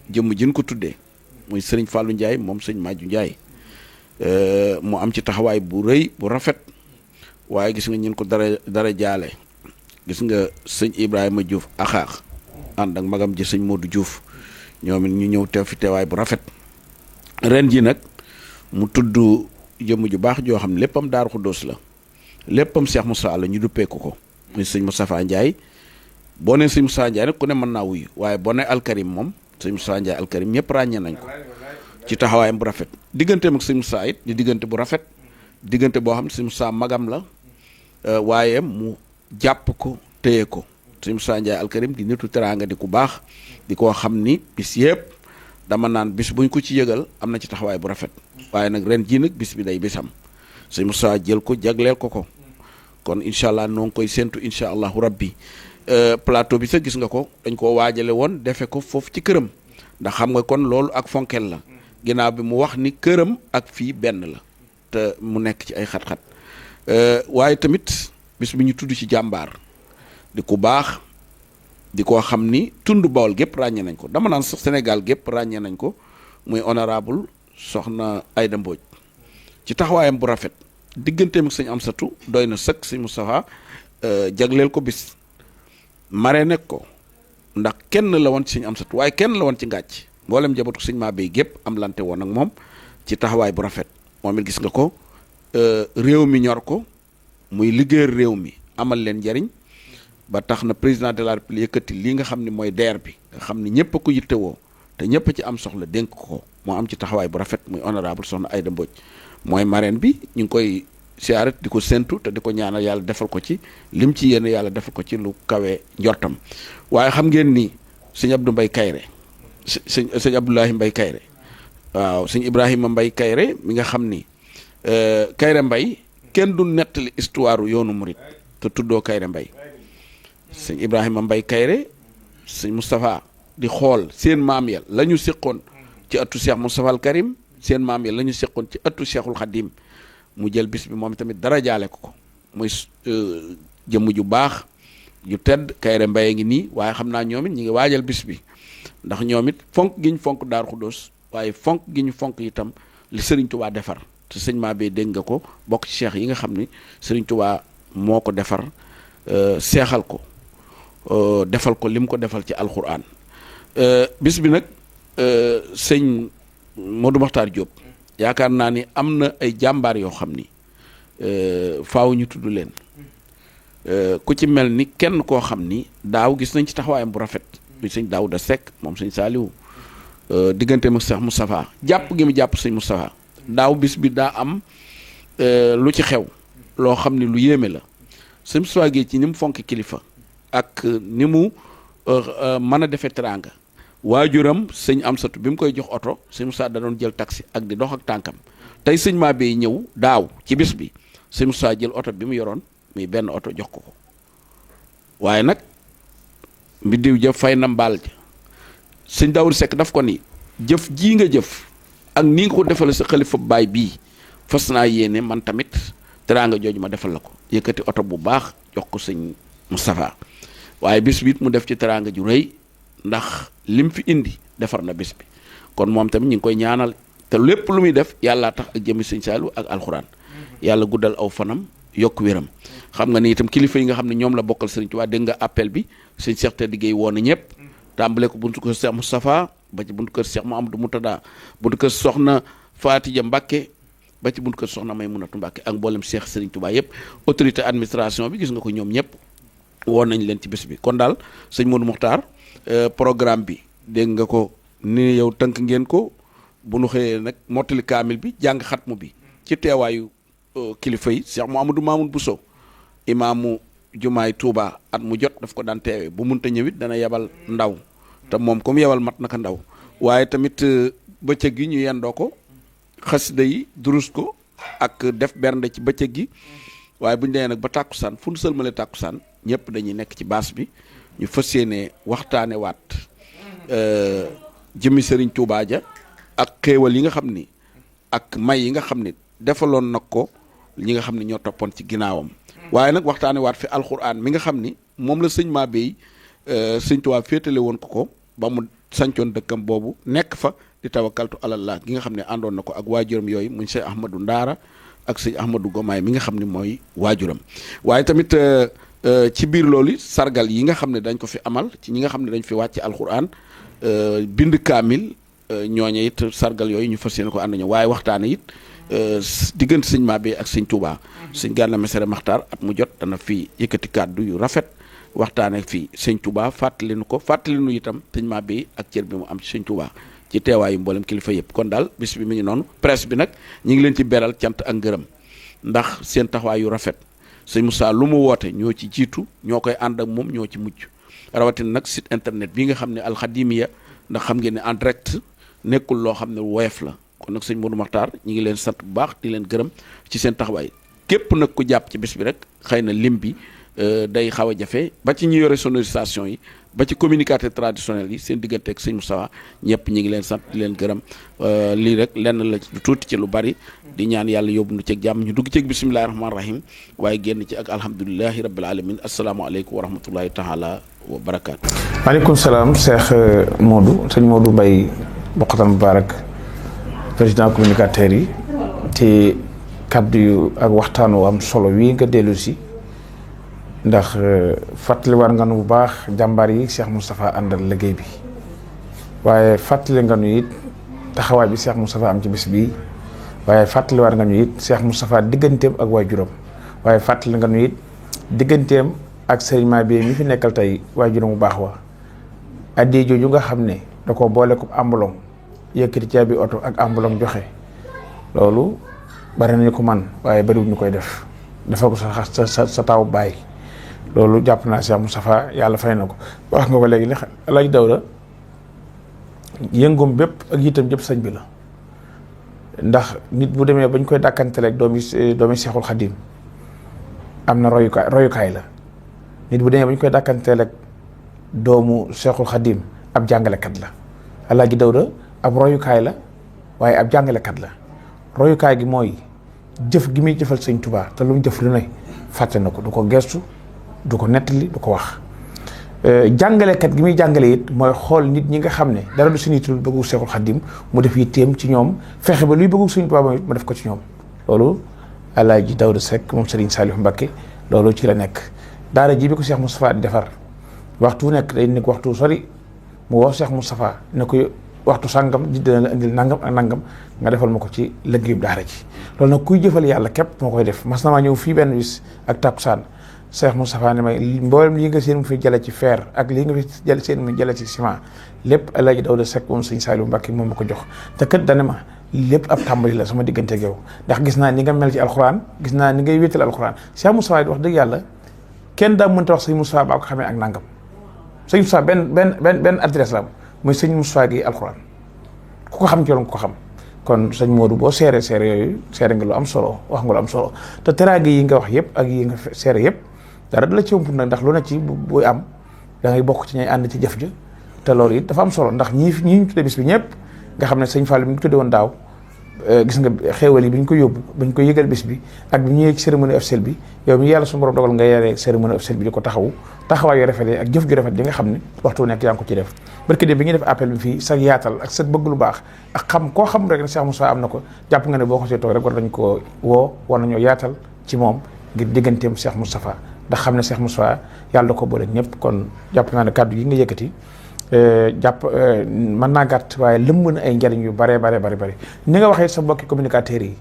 jëmm jin ko tuddee muy sëriñ Fallou Ndiaye moom sëñ Madiou Ndiaye mu am ci taxawaay bu rëy bu rafet waaye gis nga ñun ko dara jaale gis nga sëñ Ibrahima Diouf axaax ànd ak magam ji sëñ Modou Diouf ñoom it ñu ñëw teew fi teewaay bu rafet ren ji nag mu tudd jëmm ju baax joo xam ne léppam Daaru Xuddoos la léppam Cheikh Moussa la ñu duppeeku ko muy sëñ Moustapha Ndiaye boo nee sëñ Moustapha Ndiaye nag ku ne mën naa wuyu waaye boo nee alkarim moom sëñ Moustapha Ndiaye alkarim ñëpp ràññee nañ ko ci taxawaayam bu rafet digganteem ak sëñ Moustapha it di diggante bu rafet diggante boo xam ne sëñ Moustapha magam la waaye mu jàpp ko téye ko sëñ Moustapha Ndiaye alkarim di nitu teraanga di ku baax di koo xam ni bis yëpp dama naan bis buñ ko ci yëgal am na ci taxawaay bu rafet waaye nag ren jii nag bis bi day bisam sëñ Moustapha jël ko jagleel ko kon incha allah noo ngi koy séntu incha allahu rabbi plateau bi sax gis nga ko dañ koo waajale woon defe ko foofu ci këram ndax xam nga kon loolu ak fonkel la ginnaaw bi mu wax ni këram ak fii benn la te mu nekk ci ay xat-xat waaye tamit bis bi ñu tudd ci jàmbaar di ku baax di koo xam ni tund Bawol gépp ràññee nañ ko dama naan sax Sénégal gépp ràññee nañ ko muy honorable soxna Aïda Mbodj ci taxawaayam bu rafet digganteem ak sëñ Amsatu doy na sëkk sëñ Moustapha jagleel ko bis mare nekk ko ndax kenn la woon ci sëñ Amsatu waaye kenn la woon ci ngàcc mboolem njabootu sëñ Mabey gépp am lante woon ak moom ci taxawaay bu rafet moom it gis nga ko réew mi ñor ko muy liggéeyal réew mi amal leen njariñ ba tax na président de la république yëkkati lii nga xam ne mooy DER bi nga xam ne ñëpp a ko yittewoo te ñëpp ci am soxla dénk ko moo am ci taxawaay bu rafet muy honorable soxna Aïda Mbodj mooy marraine bi ñu ngi koy siyaaret di ko séntu te di ko ñaanal yàlla defal ko ci lim ci yéene yàlla defal ko ci lu kawe njortam waaye xam ngeen ni sëñ Abdou Mbaye Kayre sëñ Abdoulahi Mbaye Kayre waaw sëñ Ibrahima Mbaye Kayre mi nga xam ni Kayre Mbaye kenn du nettali histoire yoonu murit te tuddoo Kayre Mbaye sëñ Ibrahima Mbaye Kayre sëñ Moustapha di xool seen maam ya la ñu séqoon ci ëttu Cheikh Moustapha al Karim seen maam ya la ñu séqoon ci ëttu Cheikhul Khadim mu jël bis bi moom tamit dara jaale ko muy jëmm ju baax ju tedd Kayre Mbaye ngi nii waaye xam naa ñoom it ñi ngi waajal bis bi ndax ñoom it fonk gi ñu fonk Daaru Xuddoos waaye fonk gi ñu fonk itam li Serigne Touba defar te sëñ Mabey dégg nga ko bokk ci cheikh yi nga xam ni Serigne Touba moo ko defar seexal ko defal ko lim ko defal ci alxuraan. bis bi nag sëñ Modou Makhtar Diop yaakaar naa ni am na ay jàmbaar yoo xam ni faaw ñu tudd leen ku ci mel ni kenn koo xam ni daaw gis nañ ci taxawaayam bu rafet bi sëñ Daouda Seck moom sëñ Saliou digganteem ak Cheikh Moustapha jàpp gi mu jàpp sëñ Moustapha daaw bis bi daa am lu ci xew loo xam ni lu yéeme la sëñ Moustapha gi ci ni mu fonk kilifa ak ni mu mën a defee teraanga waajuram sëñ Amsatu bi mu koy jox oto sëñ Moustapha da doon jël taxi ak di dox ak tànkam tey sëñ Mabéye ñëw daaw ci bis bi sëñ Moustapha jël oto bi mu yoroon muy benn oto jox ko waaye nag mbiddiw ja fay na mbaal ja sëñ Daawud Seck daf ko ni jëf jii nga jëf ak nii nga ko defale sa xalifa baay bii fas naa yéene man tamit teraanga jooju ma defal la ko yëkkati oto bu baax jox ko sëñ Moustapha waaye bis bi it mu def ci teraanga ju rëy ndax lim fi indi defar na bis bi kon moom tamit ñu ngi koy ñaanal te lépp lu muy def yàllaa tax ak jëmi sëñ Saliou ak alxuraan yàlla guddal aw fanam yokk wéram xam nga ni itam kilifa yi nga xam ne ñoom la bokkal sëriñ Tuubaa dégg nga appel bi sëñ Cheikh te liggéey woon na ñëpp tàmbale ko buntu kër Cheikh Moustapha ba ci buntu kër Cheikh Mouhamadou Moutada buntu kër soxna Fatija Mbacke ba ci buntu kër soxna Maymunatu Mbacke ak mboolem Cheikh sëriñ Tuubaa yëpp autorité administration bi gis nga ko ñoom ñëpp woon nañ leen ci bés bi kon daal sëñ Modou Mokhtar programme bi dégg nga ko ni yow tënk ngeen ko bu nu xëyee nag mottali kaamil bi jàng xatmu bi ci teewaayu kilifa yi Cheikh Mouhamadou Mamoun Bousso imaamu jumaay Touba at mu jot daf ko daan teewee bu munta ñëwit dana yebal ndaw te moom comme yebal mat naka ndaw waaye tamit bëccëg gi ñu yendoo ko xasida yi durus ko ak def bernde ci bëccëg gi waaye bu ñu demee nag ba tàkkusaan fu nu sëlmale tàkkusaan ñëpp dañuy nekk ci baas bi ñu fas yéene waxtaane waat jëmmi Sëriñ Touba ja ak xéewal yi nga xam ni ak may yi nga xam ni defaloon nag ko ñi nga xam ne ñoo toppoon ci ginnaawam waaye nag waxtaane waat fi alxuraan mi nga xam ni moom la sëñ Mabéye sëñ Touba féetale woon ko ba mu sancoon dëkkam boobu nekk fa di tawakkaltu alallah gi nga xam ne àndoon na ko ak waajuram yooyu muy sëñ Ahmadou Ndaara ak sëñ Ahmadou Gomaay mi nga xam ne mooy waajuram waaye tamit ci biir loolu sargal yi nga xam ne dañ ko fi amal ci ñi nga xam ne dañ fi wàcc alxuraan bind kaamil ñooñe it sargal yooyu ñu fas yéene ko ànd ñëw waaye waxtaane it diggante sëñ Mabéye ak sëñ Touba sëñ Gana Messere Maxtaar at mu jot dana fi yëkkati kàddu yu rafet waxtaane fii sëñ Touba fàttali nu itam sëñ Mabéye ak cër bi mu am ci sëñ Touba ci teewaayu mboolem kilifa yëpp kon daal bis bi mi ngi noonu presse bi nag ñu ngi leen ci beral cant ak ngërëm ndax seen taxawaay yu rafet sëñ Moussa lu mu woote ñoo ci jiitu ñoo koy ànd ak moom ñoo ci mujj rawatina nag site internet bi nga xam ne alxadimiya ndax xam ngeen ne en direct nekkul loo xam ne woyof la kon nag sëñ Modou Makhtar ñi ngi leen sant bu baax di leen gërëm ci seen taxawaay képp nag ku jàpp ci bis bi rek xëy na lim bi day xaw a jafe ba ci ñi yore sonorisation yi ba ci communicateur traditionnel yi seen diggante ak sëñ Moustapha ñëpp ñi ngi leen sant di leen gërëm lii rek lenn la tuuti ci lu bari di ñaan yàlla yóbbu nu ceeg jàmm ñu dugg ceeg bisimilahi rahmaani rahim waaye génn ci ak alhamdulilahi rabbil alamin asalaamaaleykum wa rahmatullahi taala wa barakaatu. maaleykum salaam Cheikh Modou sëñ Modou Mbaye Bokhatal Moubarak président communicateur yi ci kaddu yu ak waxtaan wu am solo wii nga dellu si ndax fàttali war nga nu bu baax jàmbaar yi Cheikh Moustapha àndal liggéey bi waaye fàttali nga nu it taxawaay bi Cheikh Moustapha am ci bis bi waaye fàttali war nga nu it Cheikh Moustapha digganteem ak waajuram waaye fàttali nga nu it digganteem ak sëriñ Mabéye mi fi nekkal tey waajuram bu baax wa addee jooju nga xam ne da ko boole ko ambulong yëkkati caabi oto ak ambulong joxe loolu bari nañu ko man waaye bariwul ñu koy def dafa ko sa taw baay loolu jàpp naa Cheikh Moustapha yàlla fay na ko wax nga ko léegi li Alaaji Dawda yëngum bépp ak itam jëpp sëñ bi la ndax nit bu demee bañ koy dàkkanteleeg doomi Seexul Xadim am na royukaay la nit bu demee bañ koy dàkkanteleeg doomu Seexul Xadim ab jàngalekat la Alaaji Dawda ab royukaay la waaye ab jàngalekat la royukaay gi mooy jëf gi muy jëfal sëñ Touba te lu mu jëf lu ne fàtte na ko du ko gestu du ko nettali du ko wax jàngalekat gi muy jàngale it mooy xool nit ñi nga xam ne dara du suñu yitul bëggu Seexul Xadim mu def yitteem ci ñoom fexe ba luy bëggu sëñ Touba moom it mu def ko ci ñoom loolu Alaaji Dawda Seck moom Serigne Saliou Mbacké loolu ci la nekk daara ji bi ko Cheikh Moustapha di defar waxtu nekk day nekk waxtu sori mu woo Cheikh Moustapha ne ko waxtu sàngam di dina la indil nangam ak nangam nga defal ma ko ci liggéeyu daara ji. loolu nag kuy jëfal yàlla képp moo koy def. mas na maa ñëw fii benn bis ak takkusaan Cheikh Moustapha ne may mboolem lii nga seen mu fi jële ci fer ak lii nga fi jële seen mu jële ci ciment lépp El Hadj Daouda Seck moom sëñ Saliou Mbacké moom ma ko jox te kat dane ma lépp ab tàmbali la sama diggante ak yow ndax gis naa ni nga mel ci alxuraan gis naa ni ngay wéetal alxuraan Cheikh Moustapha wax dëgg yàlla kenn daa mënta wax sëñ Moustapha baa ko xamee ak nangam sëñ Moustapha benn adresse la am muy sëñ Moustapha gi alxuraan ku ko xam ci loolu ko xam kon sëñ Modou boo seere yooyu seere nga lu am solo wax nga lu am solo te teraanga yi nga wax yëpp ak yi nga seere yëpp dara da la ci ëmp nag ndax lu ne ci buy am da ngay bokk ci ñay ànd ci jëf ja te loolu it dafa am solo ndax ñii ñu tudde bis bi ñëpp nga xam ne sëñ Fall bi ñu tudde woon daaw gis nga xéewal yi bi ñu ko yóbbu ba ñu ko yëgal bis bi ak bi ñu yëg cérémonie officielle bi yow mi yàlla suñu borom dogal nga yore cérémonie officielle bi di ko taxawaay yu rafet ak jëf ju rafet yi nga xam ne waxtu nekk yaa ngi ko ci def barke de bi ñuy def appel bi fii sa yaatal ak sa bëgg lu baax ak xam koo xam rek ne Cheikh Moussa am na ko jàpp nga ne boo ko see toog rek war nañ ko woo war nañoo yaatal ci moom ngir digganteem Cheikh Moustapha ndax xam ne Cheikh Moustapha yàlla da ko boole ñëpp kon jàpp naa ne kàddu yi nga yëkkati mën naa gàtt waaye lëmb na ay njariñ yu bare ni nga waxee sa mbokki communicateurs yi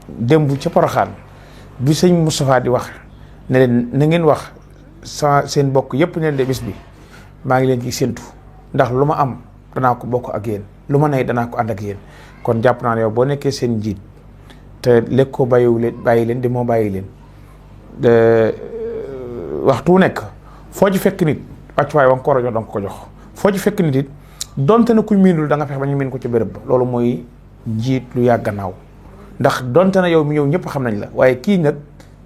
démb ca Poroxaan bi sëñ Moustapha di wax ne leen na ngeen wax seen mbokk yëpp ne leen de bis bi maa ngi leen ci séntu ndax lu ma am danaa ko bokk ak yéen lu ma nay danaa ko ànd ak yéen kon jàpp naa ne yow boo nekkee seen njiit te lekk ko bàyyi leen di moo bàyyi leen waxtu nekk foo ci fekk nit wàccuwaay wa nga ko war a jox danga ko jox foo ci fekk nit it donte na kuñ miinul da nga fex ba ñu miin ko ci béréb ba loolu mooy njiit lu yàgg gannaaw ndax donte na yow mi ñëw ñëpp xam nañ la waaye kii nag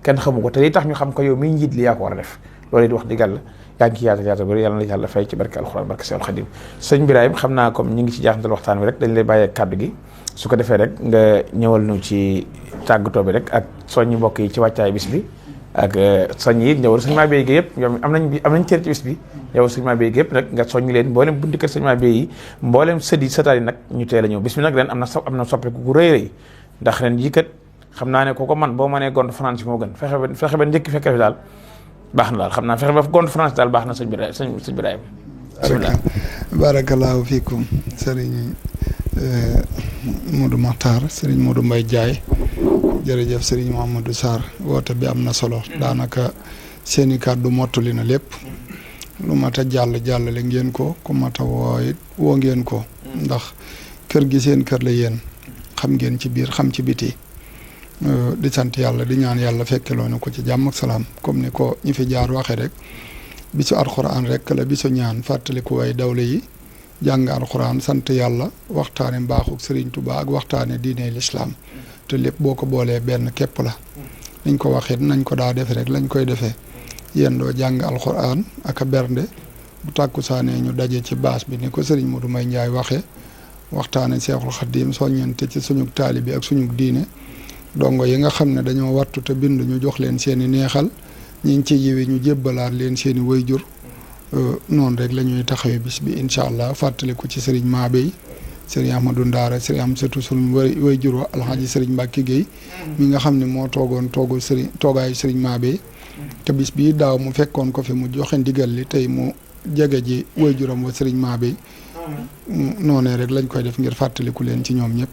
kenn xamu ko te li tax ñu xam ko yow mi njiit li yaa ko war a def loolu it wax dëgg yàlla yaa ngi ci yaatal bëri yàlla na yàlla fay ci barke alxuraan barke Seexul Xadim sëñ Birahim xam naa comme ñu ngi ci jaaxantal waxtaan bi rek dañ lay bàyyee kàddu gi su ko defee rek nga ñëwal nu ci tàggatoo bi rek ak soññi mbokk yi ci wàccaay bis bi ak soññ yi ñëwal sëñ Mabeye Guèye yëpp ñoom am nañ cër ci bis bi yow sëñ Mabeye Guèye yëpp nag nga soññ leen mboolem bunti kër sëñ Mabeye yi mboolem sëtaat yi nag ñu teel a ñëw bis bi nag ren am na soppeeku gu rëy ndax ren jii kat xam naa ne ko man boo mënee gont France moo gën fexe ba njëkki fekk fi daal baax na daal xam naa fexe ba gont France daal baax na sëñ Birahim barakallahu fiikum sëriñ Modou Makhtar sëriñ Modou Mbaye Diaye jërëjëf sëriñ Mouhamadou Sarr woote bi am na solo daanaka seeni kàddu mottali na lépp lu mat a jàllale ngeen ko ku mat a woo it woo ngeen ko ndax kër gi seen kër la yéen xam ngeen ci biir xam ci biti di sant yàlla di ñaan yàlla fekkeloo na ko ci jàmm ak salaam comme ni ko ñi fi jaar waxee rek bisu alxuraan rek la bisu ñaan fàttaliku way dawle yi jàng alxuraan sant yàlla waxtaane mbaaxuk Sëriñ Tuubaa ak waxtaane diine lislaam te lépp boo ko boolee benn képp la niñ ko waxee nañ ko daa defe rek lañ koy defee yéen doo jàng alxuraan ak a bernde bu tàkkusaanee ñu daje ci baas bi ni ko Sëriñ Modou Mbaye Ndiaye waxee waxtaane Seexul Xadiim soññante ci suñu taalibe ak suñu diine dongo yi nga xam ne dañoo wattu te bind ñu jox leen seeni neexal ñi ngi ci yiwi ñu jébbalaat leen seeni wayjur noonu rek la ñuy taxawee bis bi incha allah fàttaliku ci Sëriñ Mabeye Sëriñ Ahmadou Ndaara Sëriñ Amsatu suñu wayjur wa Alxaaji Sëriñ Mbàkke Guèye mi nga xam ne moo toogaayu Sëriñ Mabeye te bis bii daaw mu fekkoon ko fi mu joxe ndigal li tey mu jege ji wayjuram wa Sëriñ Mabeye noonee rek lañ koy def ngir fàttaliku leen ci ñoom ñëpp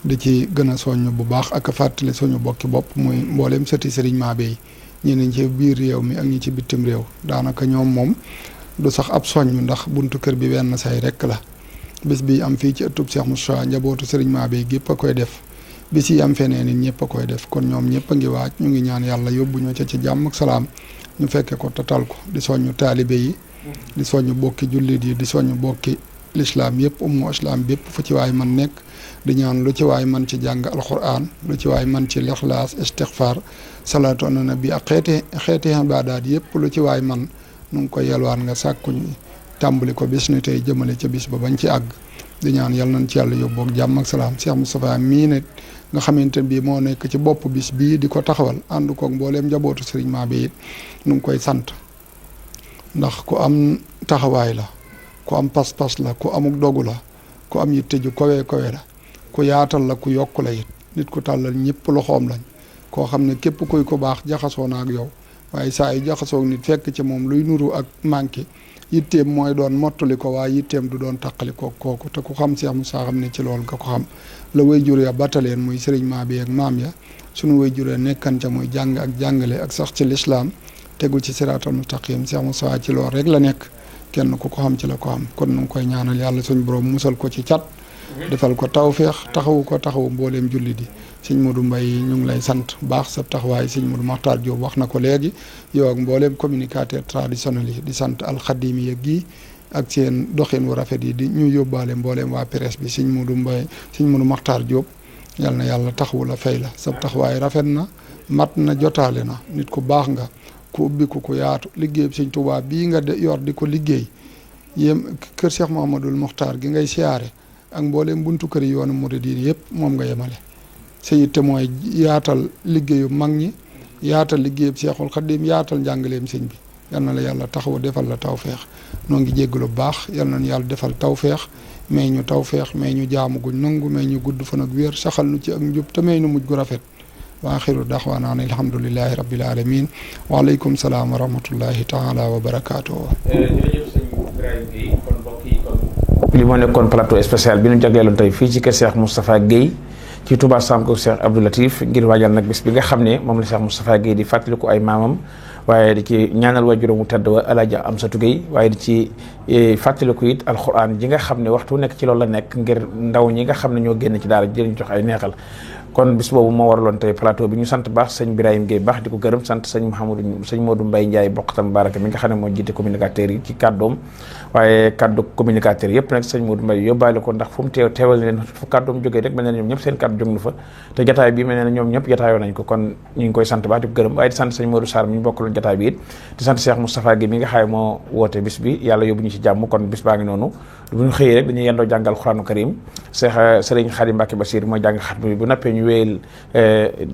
di ci gën a soññ bu baax ak fàttali suñu bokki bopp muy mbooleem sëti Sëriñ Mabeye ñi nañ ci biir réew mi ak ñi ci bitim réew daanaka ñoom moom du sax ab soññ ndax buntu kër bi wenn say rek la bis bi am fii ci ëttub Cheikh Moussa njabootu Sëriñ Mabeye gépp a koy def bis yi am feneen it ñëpp a koy def kon ñoom ñëpp a ngi waaj ñu ngi ñaan yàlla yóbbu ñu ca ci jàmm ak salaam ñu fekke ko tatal ko di soññu taalibe yi di soññu bokki jullit yi di soññu bokki lislaam yëpp ummu islaam bépp fu ci waay man nekk di ñaan lu ci waay man ci jàng alquran lu ci waay man ci lixlaas istixfar salaatu ala nabi ak xeeti ibaadaat yëpp lu ci waay man nu ngi koy yelwaan nga sàkkuñ tàmbali ko bis ni tey jëmale ca bis ba bañ ci àgg di ñaan yàlla nañ ci yàlla yóbboog jàmm ak salaam Cheikh Moustapha mii ne nga xamante bii moo nekk ci bopp bis bii di ko taxawal ànd koog mbooleem njabootu Sëriñ Mabeye it nu ngi koy sant ndax ku am taxawaay la ku am pas-pas la ku amuk dogu la ku am yitte ju kowe la ku yaatal la ku yokk la it nit ku tàllal ñëpp loxoom lañ koo xam ne képp kuy ku baax jaxasoo na ak yow waaye saa yu jaxasoog nit fekk ci moom luy nuru ak manqué yitteem mooy doon mottali ko waaye yitteem du doon taqali ko kooku te ku xam Cheikh Moussa xam ne ci loolu nga ko xam la way jur ya battaleen muy sëriñ maa bi ak maam ya sunu way jur ya nekkan ca muy jàng ak jàngale ak sax ci lislaam tegu ci siraatal mustaqim Cheikh Moussa ci loolu rek la nekk kenn ku ko xam ci la ko am kon nu ngi koy ñaanal yàlla suñ borom musal ko ci cat defal ko tawféex taxawu mbooleem julli di sëñ Modou Mbaye ñu ngi lay sant baax sa taxawaay sëñ Modou Makhtar Diop wax na ko léegi yow ak mbooleem communicateur traditionnel yi di sant alxadimi yëg gi ak seen doxin wu rafet yi di ñu yóbbaale mbooleem waa presse bi sëñ Modou Mbaye sëñ Modou Makhtar Diop yal na yàlla taxawu la fay la sa taxawaay rafet na mat na jotaale na nit ku baax nga ku ubbiku ku yaatu liggéey sëñ Tuubaa bii nga yor di ko liggéey yéem kër Cheikh Mouhamadoul Mokhtar gi ngay siyaare ak mbooleem buntu kër yi yoonu murid yi yëpp moom nga yemale sa yitte mooy yaatal liggéeyu mag ñi yaatal liggéeyub Seexul Xadiim yaatal njàngaleem sëñ bi yal na la yàlla taxawu defal la tawféex noo ngi jéggalu bu baax yal na yàlla defal tawféex may ñu tawféex may ñu jaamu guñ nangu may ñu gudd fan ak wér saxal nu ci ak njub te may nu mujj gu rafet wa axiru daxwaana an alhamdulillahi rabbil alamin wa aleykum salaam wa rahmatullahi taala wa barakaatuhu. jërëjëf sëñ Ibrahima Guèye kon mbokk yi kon li moo nekkoon plateau spécial bi ñu jagleeloon tey fii ci kër Cheikh Moustapha Guèye ci Touba Sam ko Cheikh Abdou Latif ngir waajal nag bis bi nga xam ne moom la Cheikh Moustapha Guèye di fàttaliku ay maamam waaye di ci ñaanal waajuram mu tedd wa Alaaji Amsatu Guèye waaye di ci fàttaliku it alxuraan ji nga xam ne waxtu nekk ci loolu la nekk ngir ndaw ñi nga xam ne ñoo génn ci daara ji leen jox ay neexal kon bis boobu moo waraloon tey plateau bi ñu sant baax sëñ Birahim Guèye baax di ko gërëm sant sëñ Modou Mbaye Ndiaye Bokkatam Baraka mi nga xam ne moo jiite communicateurs yi ci kàddoom waaye kàddu communicateur yëpp nag sëñ Modou Mbaye yóbbaale ko ndax fu mu teewal leen fu kàddoom jógee rek mel na ñoom ñëpp seen kàddu jóg na fa te jataay bi mel na ñoom ñëpp jataayoo nañ ko kon ñu ngi koy sant baax di ko gërëm waaye di sant sëñ Modou Sarr mi ñu bokkaloon jataay bi it di sant Cheikh Moustapha Guèye mi nga xam ne moo woote bis bi yàlla yóbbu ñu ci jàmm kon bis baa ngi noonu bu ñu xëyee rek dañuy yendoo jàngal Xuraanu Karim Cheikh Serigne Khadim Mbacké Bassir mooy jàng xatmu bi bu nappee ñu wéyal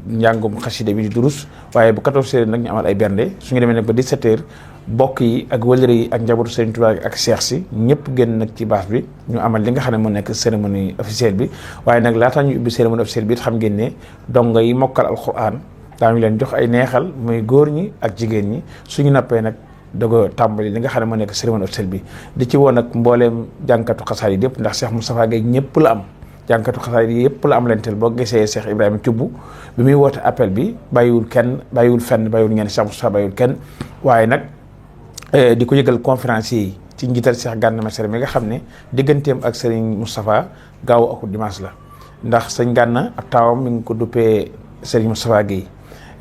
njàngum xasida bi di durus waaye bu 14h nag ñu amal ay bernde su ñu demee nag ba 17h bokk yi ak wëlëre yi ak njabootu Serigne Touba ak Cheikh si ñëpp génn nag ci bâche bi ñu amal li nga xam ne moo nekk cérémonie officielle bi waaye nag laataa ñu ubbi cérémonie officielle bi it xam ngeen ne dongo yi mokkal alquran daañu leen jox ay neexal muy góor ñi ak jigéen ñi suñu nappee nag dogo tàmbali li nga xam ne moo nekk cérémonie officielle bi di ci woon nag mbooleem jànkatu xasaay yi yëpp ndax Cheikh Moustapha Guèye ñëpp la am jànkatu xasaay yi yëpp la am leen tel boo gisee Cheikh Ibrahima Thioub bi muy woote appel bi bàyyiwul kenn bàyyiwul fenn bàyyiwul ñenn Cheikh Moustapha bàyyiwul kenn waaye nag di ko yëgal conférencier yi ci njiital Cheikh Gana Messere mi nga xam ne digganteem ak Serigne Moustapha gaaw ak dimanche la ndax sëñ Gana ab taawam mi ngi ko duppee Serigne Moustapha Guèye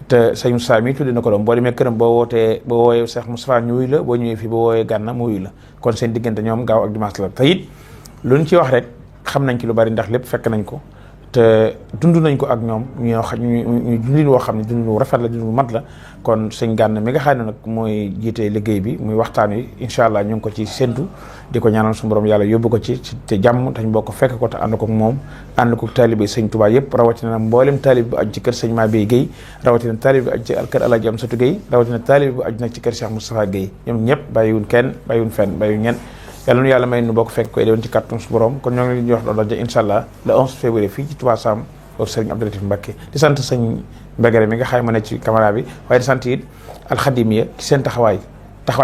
te sëñ Moustapha mi tudde na ko doom boo demee këram boo woowee Cheikh Moustapha ñu wuy la boo ñëwee fii boo woowee Gana mu wuy la kon seen diggante ñoom gaaw ak dimanche la te it lu ñu ci wax rek xam nañ ci lu bari ndax lépp fekk nañ ko te dund nañ ko ak ñoom ñu dundin woo xam ne dundin wu rafet la dundin wu mat la kon sëñ Gana mi nga xam ne nag mooy jiite liggéey bi muy waxtaan wi incha allah ñu ngi ko ci séntu di ko ñaanal suñu borom yàlla yóbbu ko ci te jàmm tañ bokk fekk ko te ànd ko moom ànd ko taalibe sëñ Touba yëpp rawatina nag mboolem taalibe bu aju ci kër sëñ Mabeye Guèye rawatina taalibe bu aju ci kër Alaaji Amsatu Guèye rawatina taalibe bu aju nag ci kër Cheikh Moustapha Guèye ñoom ñëpp bàyyiwun kenn bàyyiwun fenn bàyyiwun ñenn yàlla nu yàlla may nu bokk fekk koy déwoon ci kàttan su borom kon ñoo ngi leen di wax doon daje incha allah le 11 février fii ci Touba Sam ak Serigne Abdou Latif Mbacké di sant sëñ Mbegere mi nga xaay ma ne ci caméra bi waaye di sant it alxadimiya ci seen taxawaay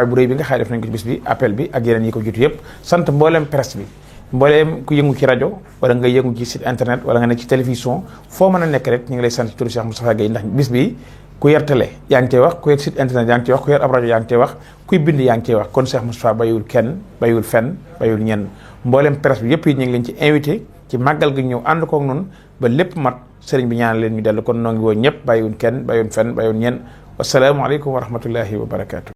bu rëy bi nga xaay def nañ ko ci bis bi appel bi ak yeneen yi ko jiitu yëpp sant mbooleem presse bi mbooleem ku yëngu ci rajo wala nga yëngu ci site internet wala nga nekk ci télévision foo mën a nekk rek ñu ngi lay sant ci turu Cheikh Moustapha Guèye ndax bis bi ku yor télé yaa ngi cey wax ku yor site internet yaa ngi cey wax ku yor ab rajo yaa ngi cey wax kuy bind yaa ngi cey wax kon Cheikh Moustapha bàyyiwul kenn bàyyiwul fenn bàyyiwul ñenn mbooleem presse bi yëpp yi ñu ngi leen ci invité ci màggal gi ñëw ànd kook noonu ba lépp mat sëriñ bi ñaanal leen ñu dellu kon noo ngi woo ñëpp bàyyiwul kenn bàyyiwul fenn bàyyiwul ñenn wasalaamualeykum wa rahmatullahi wa barakaatu.